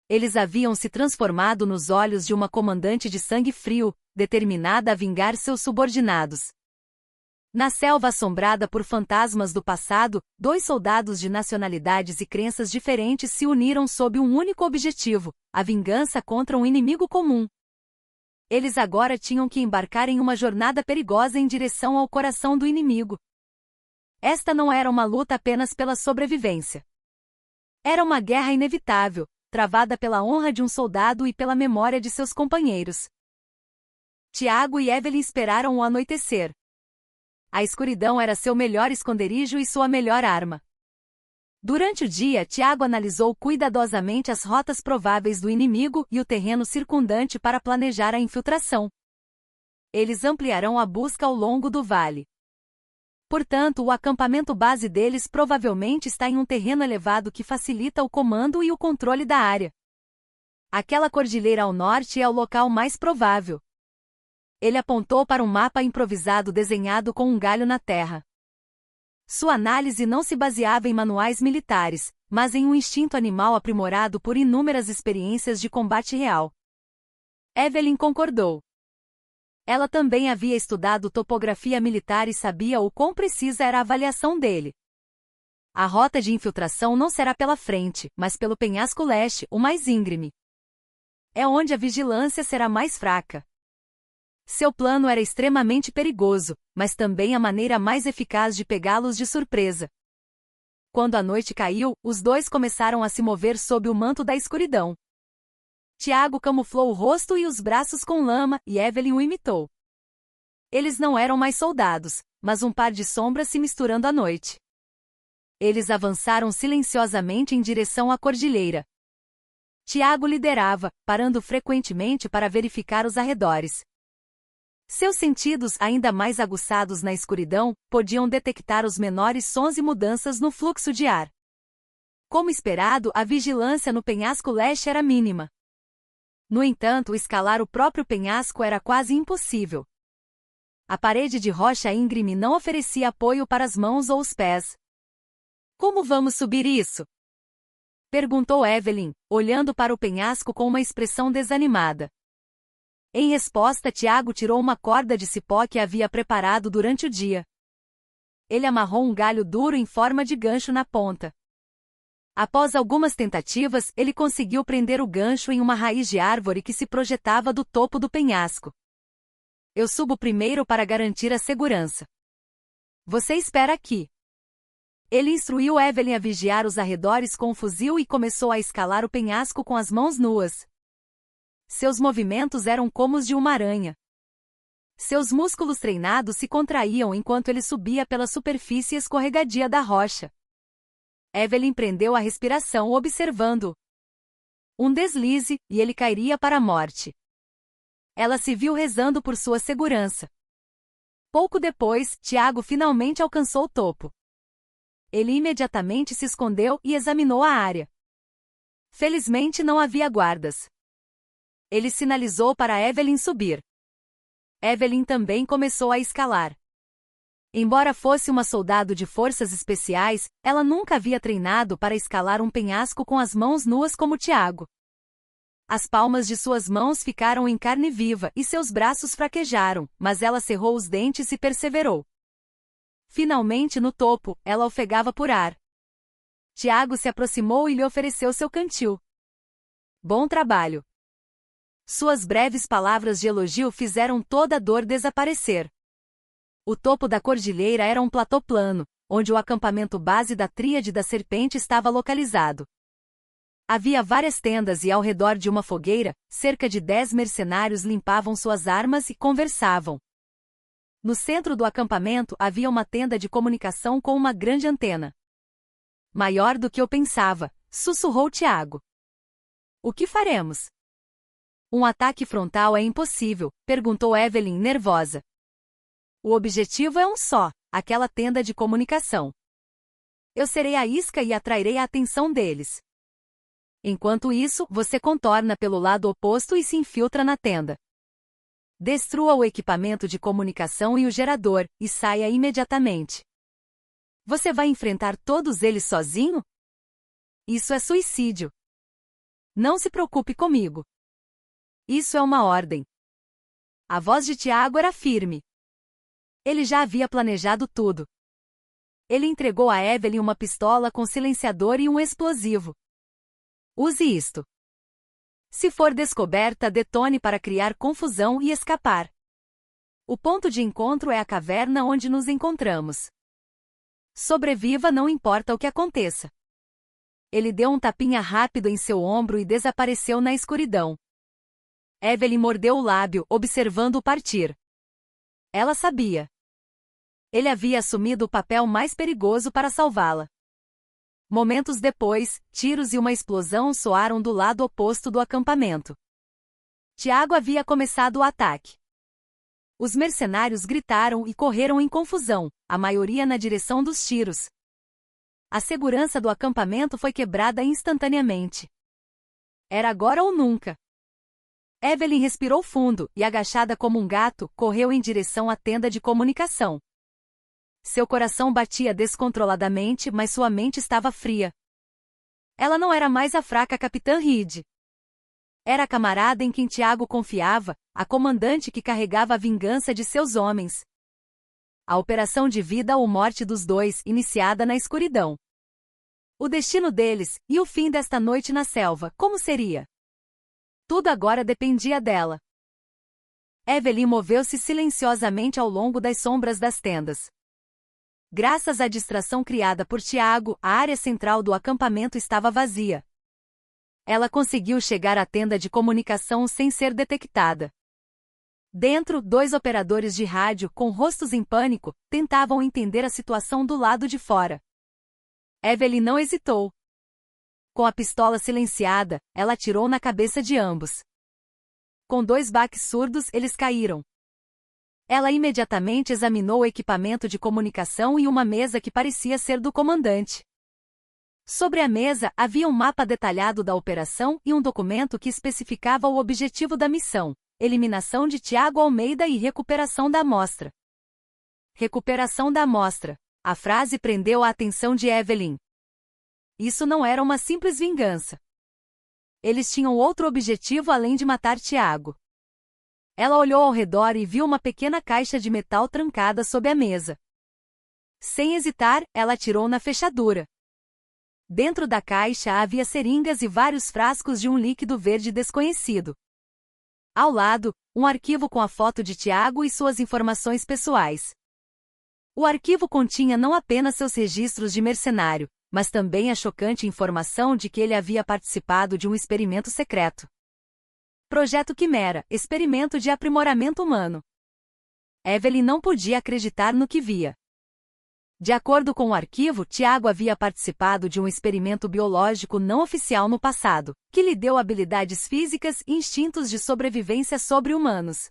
Speaker 1: Eles haviam se transformado nos olhos de uma comandante de sangue frio, determinada a vingar seus subordinados. Na selva assombrada por fantasmas do passado, 2 soldados de nacionalidades e crenças diferentes se uniram sob um único objetivo: a vingança contra um inimigo comum. Eles agora tinham que embarcar em uma jornada perigosa em direção ao coração do inimigo. Esta não era uma luta apenas pela sobrevivência. Era uma guerra inevitável, travada pela honra de um soldado e pela memória de seus companheiros. Tiago e Evelyn esperaram o anoitecer. A escuridão era seu melhor esconderijo e sua melhor arma. Durante o dia, Tiago analisou cuidadosamente as rotas prováveis do inimigo e o terreno circundante para planejar a infiltração. Eles ampliarão a busca ao longo do vale. Portanto, o acampamento base deles provavelmente está em um terreno elevado que facilita o comando e o controle da área. Aquela cordilheira ao norte é o local mais provável. Ele apontou para um mapa improvisado desenhado com um galho na terra. Sua análise não se baseava em manuais militares, mas em um instinto animal aprimorado por inúmeras experiências de combate real. Evelyn concordou. Ela também havia estudado topografia militar e sabia o quão precisa era a avaliação dele. A rota de infiltração não será pela frente, mas pelo penhasco leste, o mais íngreme. É onde a vigilância será mais fraca. Seu plano era extremamente perigoso, mas também a maneira mais eficaz de pegá-los de surpresa. Quando a noite caiu, os 2 começaram a se mover sob o manto da escuridão. Tiago camuflou o rosto e os braços com lama, e Evelyn o imitou. Eles não eram mais soldados, mas um par de sombras se misturando à noite. Eles avançaram silenciosamente em direção à cordilheira. Tiago liderava, parando frequentemente para verificar os arredores. Seus sentidos, ainda mais aguçados na escuridão, podiam detectar os menores sons e mudanças no fluxo de ar. Como esperado, a vigilância no penhasco leste era mínima. No entanto, escalar o próprio penhasco era quase impossível. A parede de rocha íngreme não oferecia apoio para as mãos ou os pés. Como vamos subir isso? Perguntou Evelyn, olhando para o penhasco com uma expressão desanimada. Em resposta, Tiago tirou uma corda de cipó que havia preparado durante o dia. Ele amarrou um galho duro em forma de gancho na ponta. Após algumas tentativas, ele conseguiu prender o gancho em uma raiz de árvore que se projetava do topo do penhasco. Eu subo primeiro para garantir a segurança. Você espera aqui. Ele instruiu Evelyn a vigiar os arredores com o fuzil e começou a escalar o penhasco com as mãos nuas. Seus movimentos eram como os de uma aranha. Seus músculos treinados se contraíam enquanto ele subia pela superfície escorregadia da rocha. Evelyn prendeu a respiração observando-o. Um deslize, e ele cairia para a morte. Ela se viu rezando por sua segurança. Pouco depois, Tiago finalmente alcançou o topo. Ele imediatamente se escondeu e examinou a área. Felizmente não havia guardas. Ele sinalizou para Evelyn subir. Evelyn também começou a escalar. Embora fosse uma soldado de forças especiais, ela nunca havia treinado para escalar um penhasco com as mãos nuas como Tiago. As palmas de suas mãos ficaram em carne viva e seus braços fraquejaram, mas ela cerrou os dentes e perseverou. Finalmente no topo, ela ofegava por ar. Tiago se aproximou e lhe ofereceu seu cantil. Bom trabalho. Suas breves palavras de elogio fizeram toda a dor desaparecer. O topo da cordilheira era um platô plano, onde o acampamento base da Tríade da Serpente estava localizado. Havia várias tendas e ao redor de uma fogueira, cerca de 10 mercenários limpavam suas armas e conversavam. No centro do acampamento havia uma tenda de comunicação com uma grande antena. Maior do que eu pensava, sussurrou Tiago. O que faremos? Um ataque frontal é impossível, perguntou Evelyn nervosa. O objetivo é um só, aquela tenda de comunicação. Eu serei a isca e atrairei a atenção deles. Enquanto isso, você contorna pelo lado oposto e se infiltra na tenda. Destrua o equipamento de comunicação e o gerador, e saia imediatamente. Você vai enfrentar todos eles sozinho? Isso é suicídio. Não se preocupe comigo. Isso é uma ordem. A voz de Tiago era firme. Ele já havia planejado tudo. Ele entregou a Evelyn uma pistola com silenciador e um explosivo. Use isto. Se for descoberta, detone para criar confusão e escapar. O ponto de encontro é a caverna onde nos encontramos. Sobreviva, não importa o que aconteça. Ele deu um tapinha rápido em seu ombro e desapareceu na escuridão. Evelyn mordeu o lábio, observando-o partir. Ela sabia. Ele havia assumido o papel mais perigoso para salvá-la. Momentos depois, tiros e uma explosão soaram do lado oposto do acampamento. Tiago havia começado o ataque. Os mercenários gritaram e correram em confusão, a maioria na direção dos tiros. A segurança do acampamento foi quebrada instantaneamente. Era agora ou nunca. Evelyn respirou fundo e, agachada como um gato, correu em direção à tenda de comunicação. Seu coração batia descontroladamente, mas sua mente estava fria. Ela não era mais a fraca Capitã Reed. Era a camarada em quem Tiago confiava, a comandante que carregava a vingança de seus homens. A operação de vida ou morte dos dois, iniciada na escuridão. O destino deles, e o fim desta noite na selva, como seria? Tudo agora dependia dela. Evelyn moveu-se silenciosamente ao longo das sombras das tendas. Graças à distração criada por Tiago, a área central do acampamento estava vazia. Ela conseguiu chegar à tenda de comunicação sem ser detectada. Dentro, 2 operadores de rádio, com rostos em pânico, tentavam entender a situação do lado de fora. Evelyn não hesitou. Com a pistola silenciada, ela atirou na cabeça de ambos. Com 2 baques surdos, eles caíram. Ela imediatamente examinou o equipamento de comunicação e uma mesa que parecia ser do comandante. Sobre a mesa havia um mapa detalhado da operação e um documento que especificava o objetivo da missão: eliminação de Tiago Almeida e recuperação da amostra. Recuperação da amostra. A frase prendeu a atenção de Evelyn. Isso não era uma simples vingança. Eles tinham outro objetivo além de matar Tiago. Ela olhou ao redor e viu uma pequena caixa de metal trancada sob a mesa. Sem hesitar, ela atirou na fechadura. Dentro da caixa havia seringas e vários frascos de um líquido verde desconhecido. Ao lado, um arquivo com a foto de Tiago e suas informações pessoais. O arquivo continha não apenas seus registros de mercenário, mas também a chocante informação de que ele havia participado de um experimento secreto. Projeto Quimera, experimento de aprimoramento humano. Evelyn não podia acreditar no que via. De acordo com o arquivo, Tiago havia participado de um experimento biológico não oficial no passado, que lhe deu habilidades físicas e instintos de sobrevivência sobre-humanos.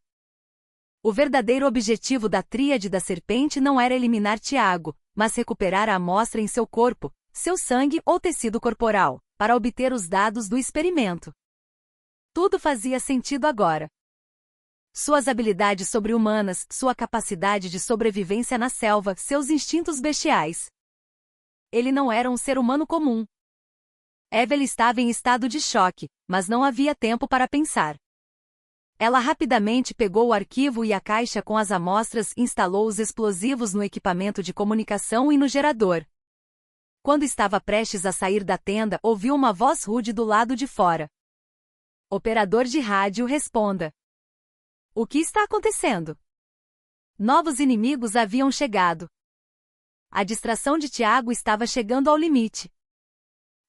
Speaker 1: O verdadeiro objetivo da Tríade da Serpente não era eliminar Tiago, mas recuperar a amostra em seu corpo, seu sangue ou tecido corporal, para obter os dados do experimento. Tudo fazia sentido agora. Suas habilidades sobre-humanas, sua capacidade de sobrevivência na selva, seus instintos bestiais. Ele não era um ser humano comum. Evelyn estava em estado de choque, mas não havia tempo para pensar. Ela rapidamente pegou o arquivo e a caixa com as amostras e instalou os explosivos no equipamento de comunicação e no gerador. Quando estava prestes a sair da tenda, ouviu uma voz rude do lado de fora. Operador de rádio, responda. O que está acontecendo? Novos inimigos haviam chegado. A distração de Tiago estava chegando ao limite.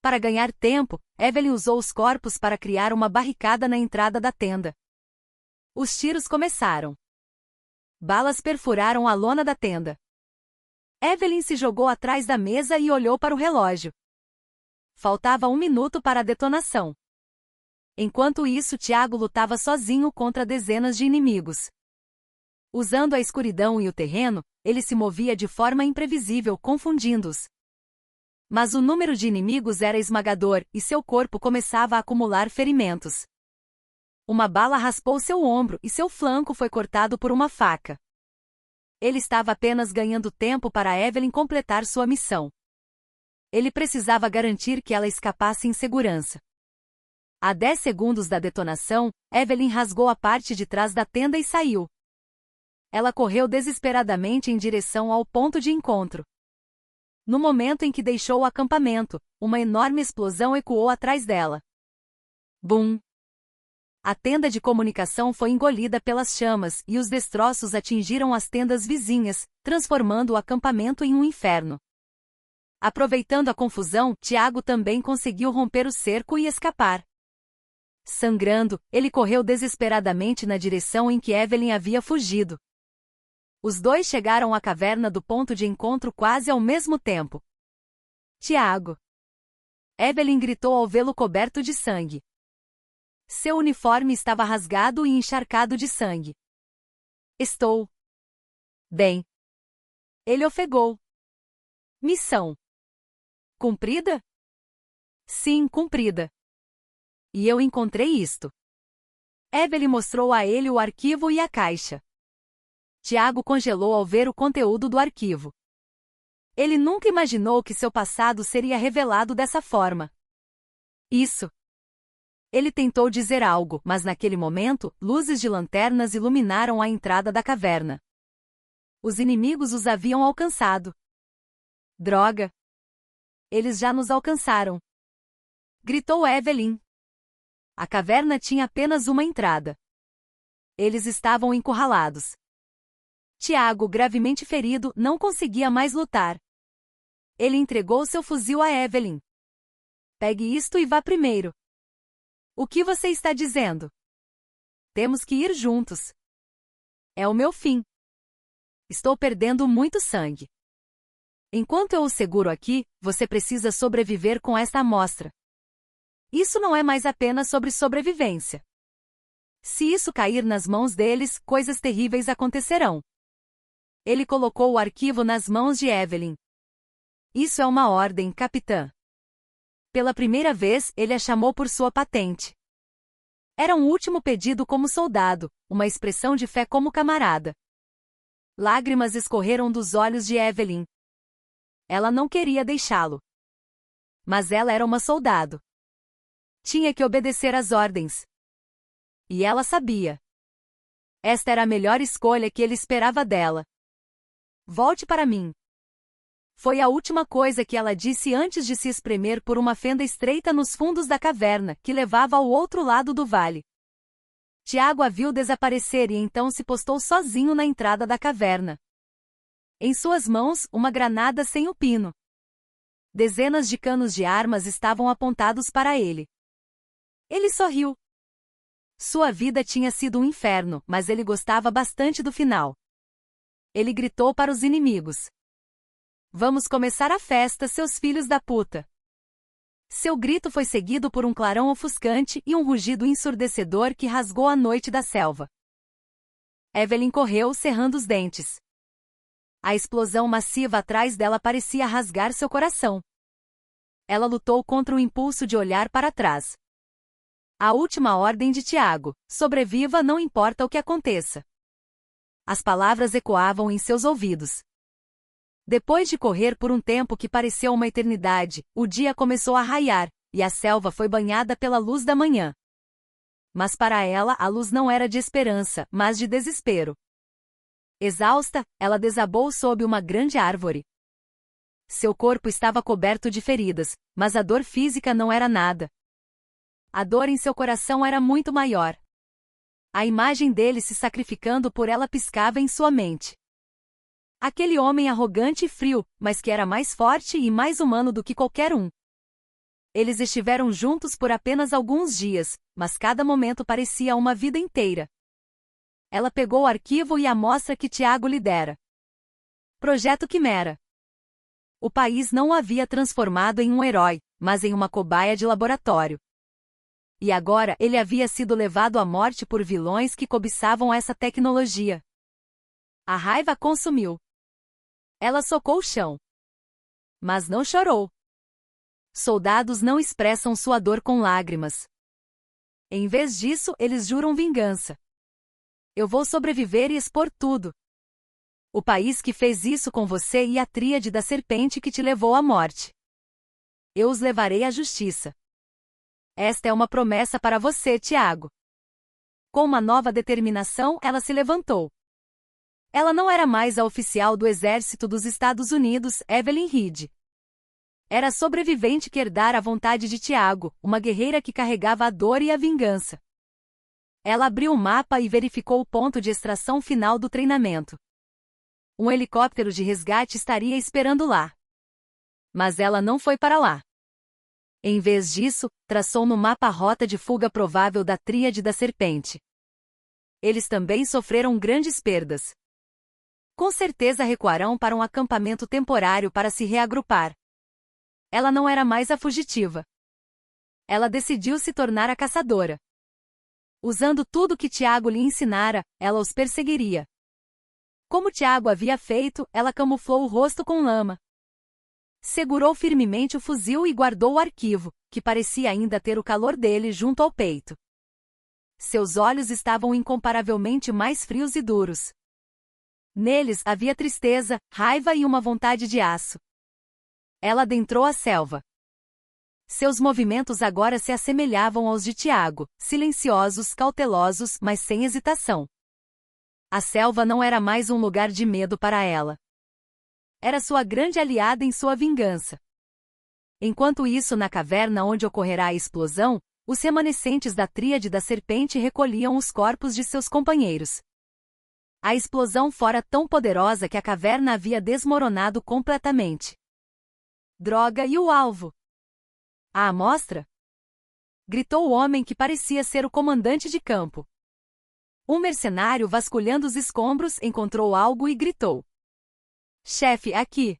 Speaker 1: Para ganhar tempo, Evelyn usou os corpos para criar uma barricada na entrada da tenda. Os tiros começaram. Balas perfuraram a lona da tenda. Evelyn se jogou atrás da mesa e olhou para o relógio. Faltava 1 minuto para a detonação. Enquanto isso, Tiago lutava sozinho contra dezenas de inimigos. Usando a escuridão e o terreno, ele se movia de forma imprevisível, confundindo-os. Mas o número de inimigos era esmagador e seu corpo começava a acumular ferimentos. Uma bala raspou seu ombro e seu flanco foi cortado por uma faca. Ele estava apenas ganhando tempo para Evelyn completar sua missão. Ele precisava garantir que ela escapasse em segurança. A 10 segundos da detonação, Evelyn rasgou a parte de trás da tenda e saiu. Ela correu desesperadamente em direção ao ponto de encontro. No momento em que deixou o acampamento, uma enorme explosão ecoou atrás dela. Bum! A tenda de comunicação foi engolida pelas chamas e os destroços atingiram as tendas vizinhas, transformando o acampamento em um inferno. Aproveitando a confusão, Tiago também conseguiu romper o cerco e escapar. Sangrando, ele correu desesperadamente na direção em que Evelyn havia fugido. Os dois chegaram à caverna do ponto de encontro quase ao mesmo tempo. Tiago! Evelyn gritou ao vê-lo coberto de sangue. Seu uniforme estava rasgado e encharcado de sangue. Estou bem. Ele ofegou. Missão cumprida? Sim, cumprida. E eu encontrei isto. Evelyn mostrou a ele o arquivo e a caixa. Tiago congelou ao ver o conteúdo do arquivo. Ele nunca imaginou que seu passado seria revelado dessa forma. Isso. Ele tentou dizer algo, mas naquele momento, luzes de lanternas iluminaram a entrada da caverna. Os inimigos os haviam alcançado. Droga! Eles já nos alcançaram! Gritou Evelyn. A caverna tinha apenas uma entrada. Eles estavam encurralados. Tiago, gravemente ferido, não conseguia mais lutar. Ele entregou seu fuzil a Evelyn. Pegue isto e vá primeiro. O que você está dizendo? Temos que ir juntos. É o meu fim. Estou perdendo muito sangue. Enquanto eu o seguro aqui, você precisa sobreviver com esta amostra. Isso não é mais apenas sobre sobrevivência. Se isso cair nas mãos deles, coisas terríveis acontecerão. Ele colocou o arquivo nas mãos de Evelyn. Isso é uma ordem, capitã. Pela primeira vez, ele a chamou por sua patente. Era um último pedido como soldado, uma expressão de fé como camarada. Lágrimas escorreram dos olhos de Evelyn. Ela não queria deixá-lo. Mas ela era uma soldado. Tinha que obedecer às ordens. E ela sabia. Esta era a melhor escolha que ele esperava dela. Volte para mim. Foi a última coisa que ela disse antes de se espremer por uma fenda estreita nos fundos da caverna, que levava ao outro lado do vale. Tiago a viu desaparecer e então se postou sozinho na entrada da caverna. Em suas mãos, uma granada sem o pino. Dezenas de canos de armas estavam apontados para ele. Ele sorriu. Sua vida tinha sido um inferno, mas ele gostava bastante do final. Ele gritou para os inimigos. Vamos começar a festa, seus filhos da puta. Seu grito foi seguido por um clarão ofuscante e um rugido ensurdecedor que rasgou a noite da selva. Evelyn correu, cerrando os dentes. A explosão massiva atrás dela parecia rasgar seu coração. Ela lutou contra o impulso de olhar para trás. A última ordem de Tiago: sobreviva, não importa o que aconteça. As palavras ecoavam em seus ouvidos. Depois de correr por um tempo que pareceu uma eternidade, o dia começou a raiar, e a selva foi banhada pela luz da manhã. Mas para ela a luz não era de esperança, mas de desespero. Exausta, ela desabou sob uma grande árvore. Seu corpo estava coberto de feridas, mas a dor física não era nada. A dor em seu coração era muito maior. A imagem dele se sacrificando por ela piscava em sua mente. Aquele homem arrogante e frio, mas que era mais forte e mais humano do que qualquer um. Eles estiveram juntos por apenas alguns dias, mas cada momento parecia uma vida inteira. Ela pegou o arquivo e a amostra que Tiago lhe dera. Projeto Quimera. O país não o havia transformado em um herói, mas em uma cobaia de laboratório. E agora ele havia sido levado à morte por vilões que cobiçavam essa tecnologia. A raiva a consumiu. Ela socou o chão. Mas não chorou. Soldados não expressam sua dor com lágrimas. Em vez disso, eles juram vingança. Eu vou sobreviver e expor tudo. O país que fez isso com você e a tríade da serpente que te levou à morte. Eu os levarei à justiça. Esta é uma promessa para você, Tiago. Com uma nova determinação, ela se levantou. Ela não era mais a oficial do Exército dos Estados Unidos, Evelyn Reed. Era a sobrevivente que herdara a vontade de Tiago, uma guerreira que carregava a dor e a vingança. Ela abriu o mapa e verificou o ponto de extração final do treinamento. Um helicóptero de resgate estaria esperando lá. Mas ela não foi para lá. Em vez disso, traçou no mapa a rota de fuga provável da tríade da serpente. Eles também sofreram grandes perdas. Com certeza recuarão para um acampamento temporário para se reagrupar. Ela não era mais a fugitiva. Ela decidiu se tornar a caçadora. Usando tudo que Tiago lhe ensinara, ela os perseguiria. Como Tiago havia feito, ela camuflou o rosto com lama. Segurou firmemente o fuzil e guardou o arquivo, que parecia ainda ter o calor dele junto ao peito. Seus olhos estavam incomparavelmente mais frios e duros. Neles havia tristeza, raiva e uma vontade de aço. Ela adentrou a selva. Seus movimentos agora se assemelhavam aos de Tiago, silenciosos, cautelosos, mas sem hesitação. A selva não era mais um lugar de medo para ela. Era sua grande aliada em sua vingança. Enquanto isso, na caverna onde ocorrerá a explosão, os remanescentes da tríade da serpente recolhiam os corpos de seus companheiros. A explosão fora tão poderosa que a caverna havia desmoronado completamente. Droga e o alvo! A amostra? Gritou o homem que parecia ser o comandante de campo. Um mercenário vasculhando os escombros encontrou algo e gritou. Chefe, aqui!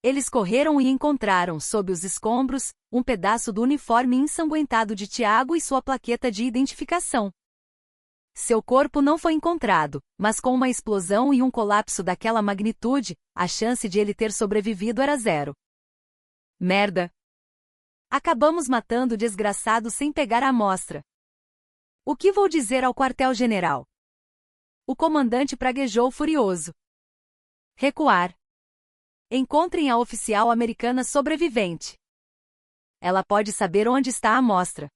Speaker 1: Eles correram e encontraram, sob os escombros, um pedaço do uniforme ensanguentado de Tiago e sua plaqueta de identificação. Seu corpo não foi encontrado, mas com uma explosão e um colapso daquela magnitude, a chance de ele ter sobrevivido era zero. Merda! Acabamos matando o desgraçado sem pegar a amostra. O que vou dizer ao quartel-general? O comandante praguejou furioso. Recuar. Encontrem a oficial americana sobrevivente. Ela pode saber onde está a amostra.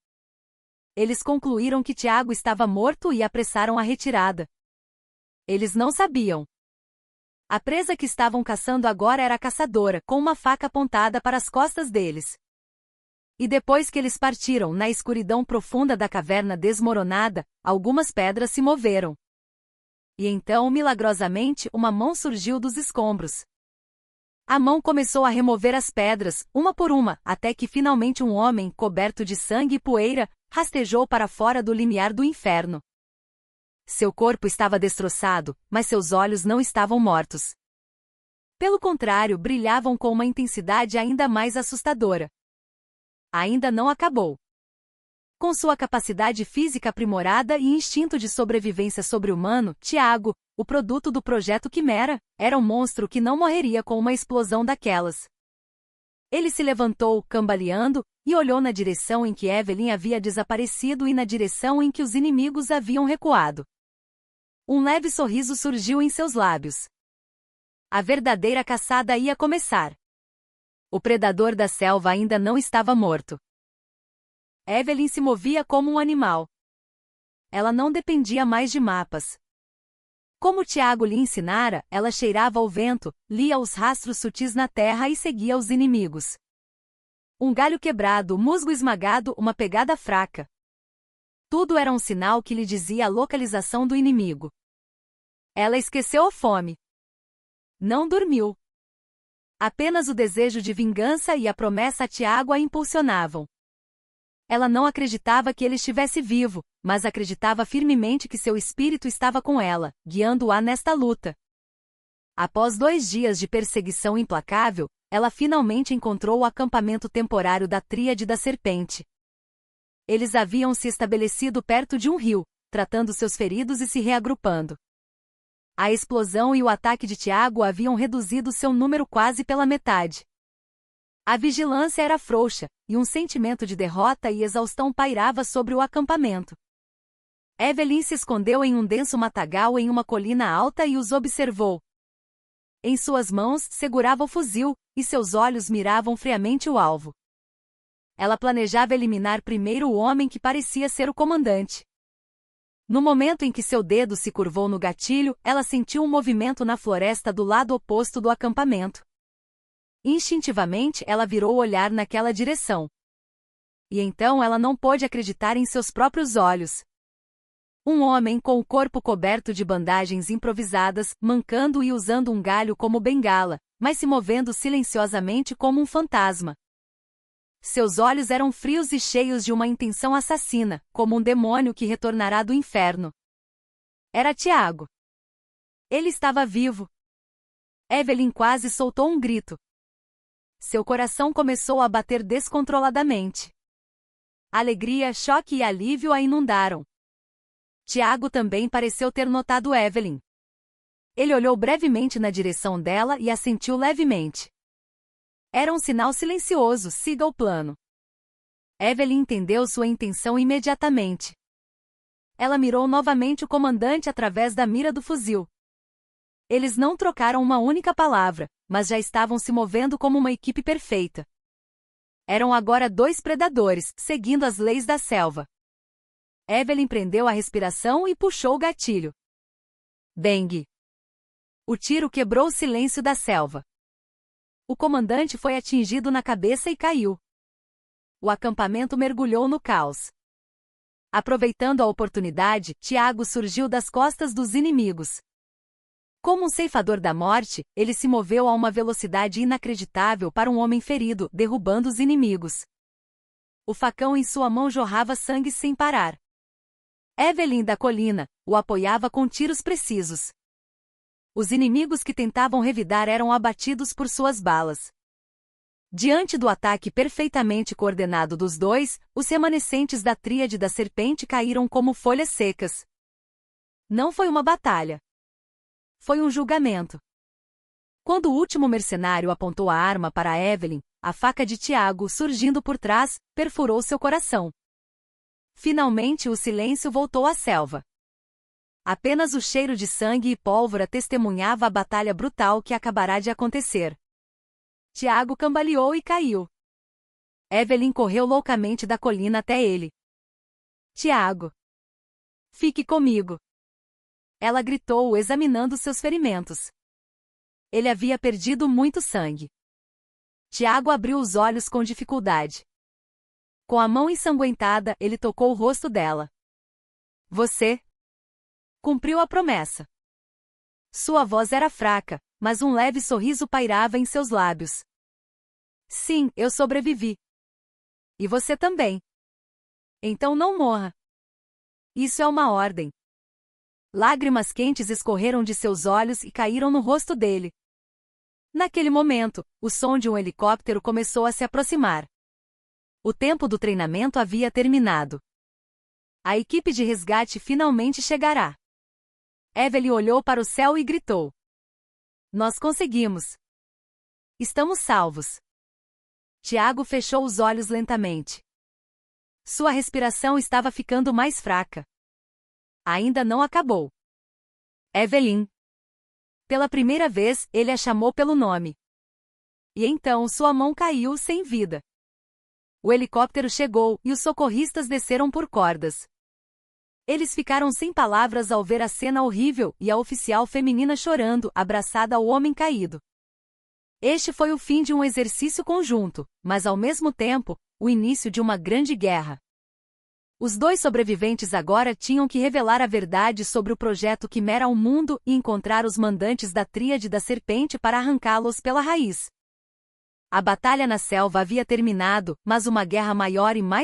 Speaker 1: Eles concluíram que Tiago estava morto e apressaram a retirada. Eles não sabiam. A presa que estavam caçando agora era a caçadora, com uma faca apontada para as costas deles. E depois que eles partiram, na escuridão profunda da caverna desmoronada, algumas pedras se moveram. E então, milagrosamente, uma mão surgiu dos escombros. A mão começou a remover as pedras, uma por uma, até que finalmente um homem, coberto de sangue e poeira, rastejou para fora do limiar do inferno. Seu corpo estava destroçado, mas seus olhos não estavam mortos. Pelo contrário, brilhavam com uma intensidade ainda mais assustadora. Ainda não acabou. Com sua capacidade física aprimorada e instinto de sobrevivência sobre-humano, Tiago, o produto do Projeto Quimera, era um monstro que não morreria com uma explosão daquelas. Ele se levantou, cambaleando, e olhou na direção em que Evelyn havia desaparecido e na direção em que os inimigos haviam recuado. Um leve sorriso surgiu em seus lábios. A verdadeira caçada ia começar. O predador da selva ainda não estava morto. Evelyn se movia como um animal. Ela não dependia mais de mapas. Como Tiago lhe ensinara, ela cheirava o vento, lia os rastros sutis na terra e seguia os inimigos. Um galho quebrado, musgo esmagado, uma pegada fraca. Tudo era um sinal que lhe dizia a localização do inimigo. Ela esqueceu a fome. Não dormiu. Apenas o desejo de vingança e a promessa a Tiago a impulsionavam. Ela não acreditava que ele estivesse vivo, mas acreditava firmemente que seu espírito estava com ela, guiando-a nesta luta. Após 2 dias de perseguição implacável, ela finalmente encontrou o acampamento temporário da Tríade da Serpente. Eles haviam se estabelecido perto de um rio, tratando seus feridos e se reagrupando. A explosão e o ataque de Tiago haviam reduzido seu número quase pela metade. A vigilância era frouxa, e um sentimento de derrota e exaustão pairava sobre o acampamento. Evelyn se escondeu em um denso matagal em uma colina alta e os observou. Em suas mãos segurava o fuzil, e seus olhos miravam friamente o alvo. Ela planejava eliminar primeiro o homem que parecia ser o comandante. No momento em que seu dedo se curvou no gatilho, ela sentiu um movimento na floresta do lado oposto do acampamento. Instintivamente, ela virou o olhar naquela direção. E então ela não pôde acreditar em seus próprios olhos. Um homem com o corpo coberto de bandagens improvisadas, mancando e usando um galho como bengala, mas se movendo silenciosamente como um fantasma. Seus olhos eram frios e cheios de uma intenção assassina, como um demônio que retornará do inferno. Era Tiago. Ele estava vivo. Evelyn quase soltou um grito. Seu coração começou a bater descontroladamente. Alegria, choque e alívio a inundaram. Tiago também pareceu ter notado Evelyn. Ele olhou brevemente na direção dela e assentiu levemente. Era um sinal silencioso, siga o plano. Evelyn entendeu sua intenção imediatamente. Ela mirou novamente o comandante através da mira do fuzil. Eles não trocaram uma única palavra, mas já estavam se movendo como uma equipe perfeita. Eram agora 2 predadores, seguindo as leis da selva. Evelyn prendeu a respiração e puxou o gatilho. Bang! O tiro quebrou o silêncio da selva. O comandante foi atingido na cabeça e caiu. O acampamento mergulhou no caos. Aproveitando a oportunidade, Tiago surgiu das costas dos inimigos. Como um ceifador da morte, ele se moveu a uma velocidade inacreditável para um homem ferido, derrubando os inimigos. O facão em sua mão jorrava sangue sem parar. Evelyn da colina o apoiava com tiros precisos. Os inimigos que tentavam revidar eram abatidos por suas balas. Diante do ataque perfeitamente coordenado dos dois, os remanescentes da Tríade da Serpente caíram como folhas secas. Não foi uma batalha. Foi um julgamento. Quando o último mercenário apontou a arma para Evelyn, a faca de Tiago, surgindo por trás, perfurou seu coração. Finalmente o silêncio voltou à selva. Apenas o cheiro de sangue e pólvora testemunhava a batalha brutal que acabará de acontecer. Tiago cambaleou e caiu. Evelyn correu loucamente da colina até ele. Tiago! Fique comigo! Ela gritou, examinando seus ferimentos. Ele havia perdido muito sangue. Tiago abriu os olhos com dificuldade. Com a mão ensanguentada, ele tocou o rosto dela. Você cumpriu a promessa. Sua voz era fraca, mas um leve sorriso pairava em seus lábios. Sim, eu sobrevivi. E você também. Então não morra. Isso é uma ordem. Lágrimas quentes escorreram de seus olhos e caíram no rosto dele. Naquele momento, o som de um helicóptero começou a se aproximar. O tempo do treinamento havia terminado. A equipe de resgate finalmente chegará. Evelyn olhou para o céu e gritou. Nós conseguimos. Estamos salvos. Tiago fechou os olhos lentamente. Sua respiração estava ficando mais fraca. Ainda não acabou. Evelyn. Pela primeira vez, ele a chamou pelo nome. E então sua mão caiu sem vida. O helicóptero chegou e os socorristas desceram por cordas. Eles ficaram sem palavras ao ver a cena horrível e a oficial feminina chorando, abraçada ao homem caído. Este foi o fim de um exercício conjunto, mas ao mesmo tempo, o início de uma grande guerra. Os dois sobreviventes agora tinham que revelar a verdade sobre o projeto Quimera ao mundo e encontrar os mandantes da Tríade da Serpente para arrancá-los pela raiz. A batalha na selva havia terminado, mas uma guerra maior e mais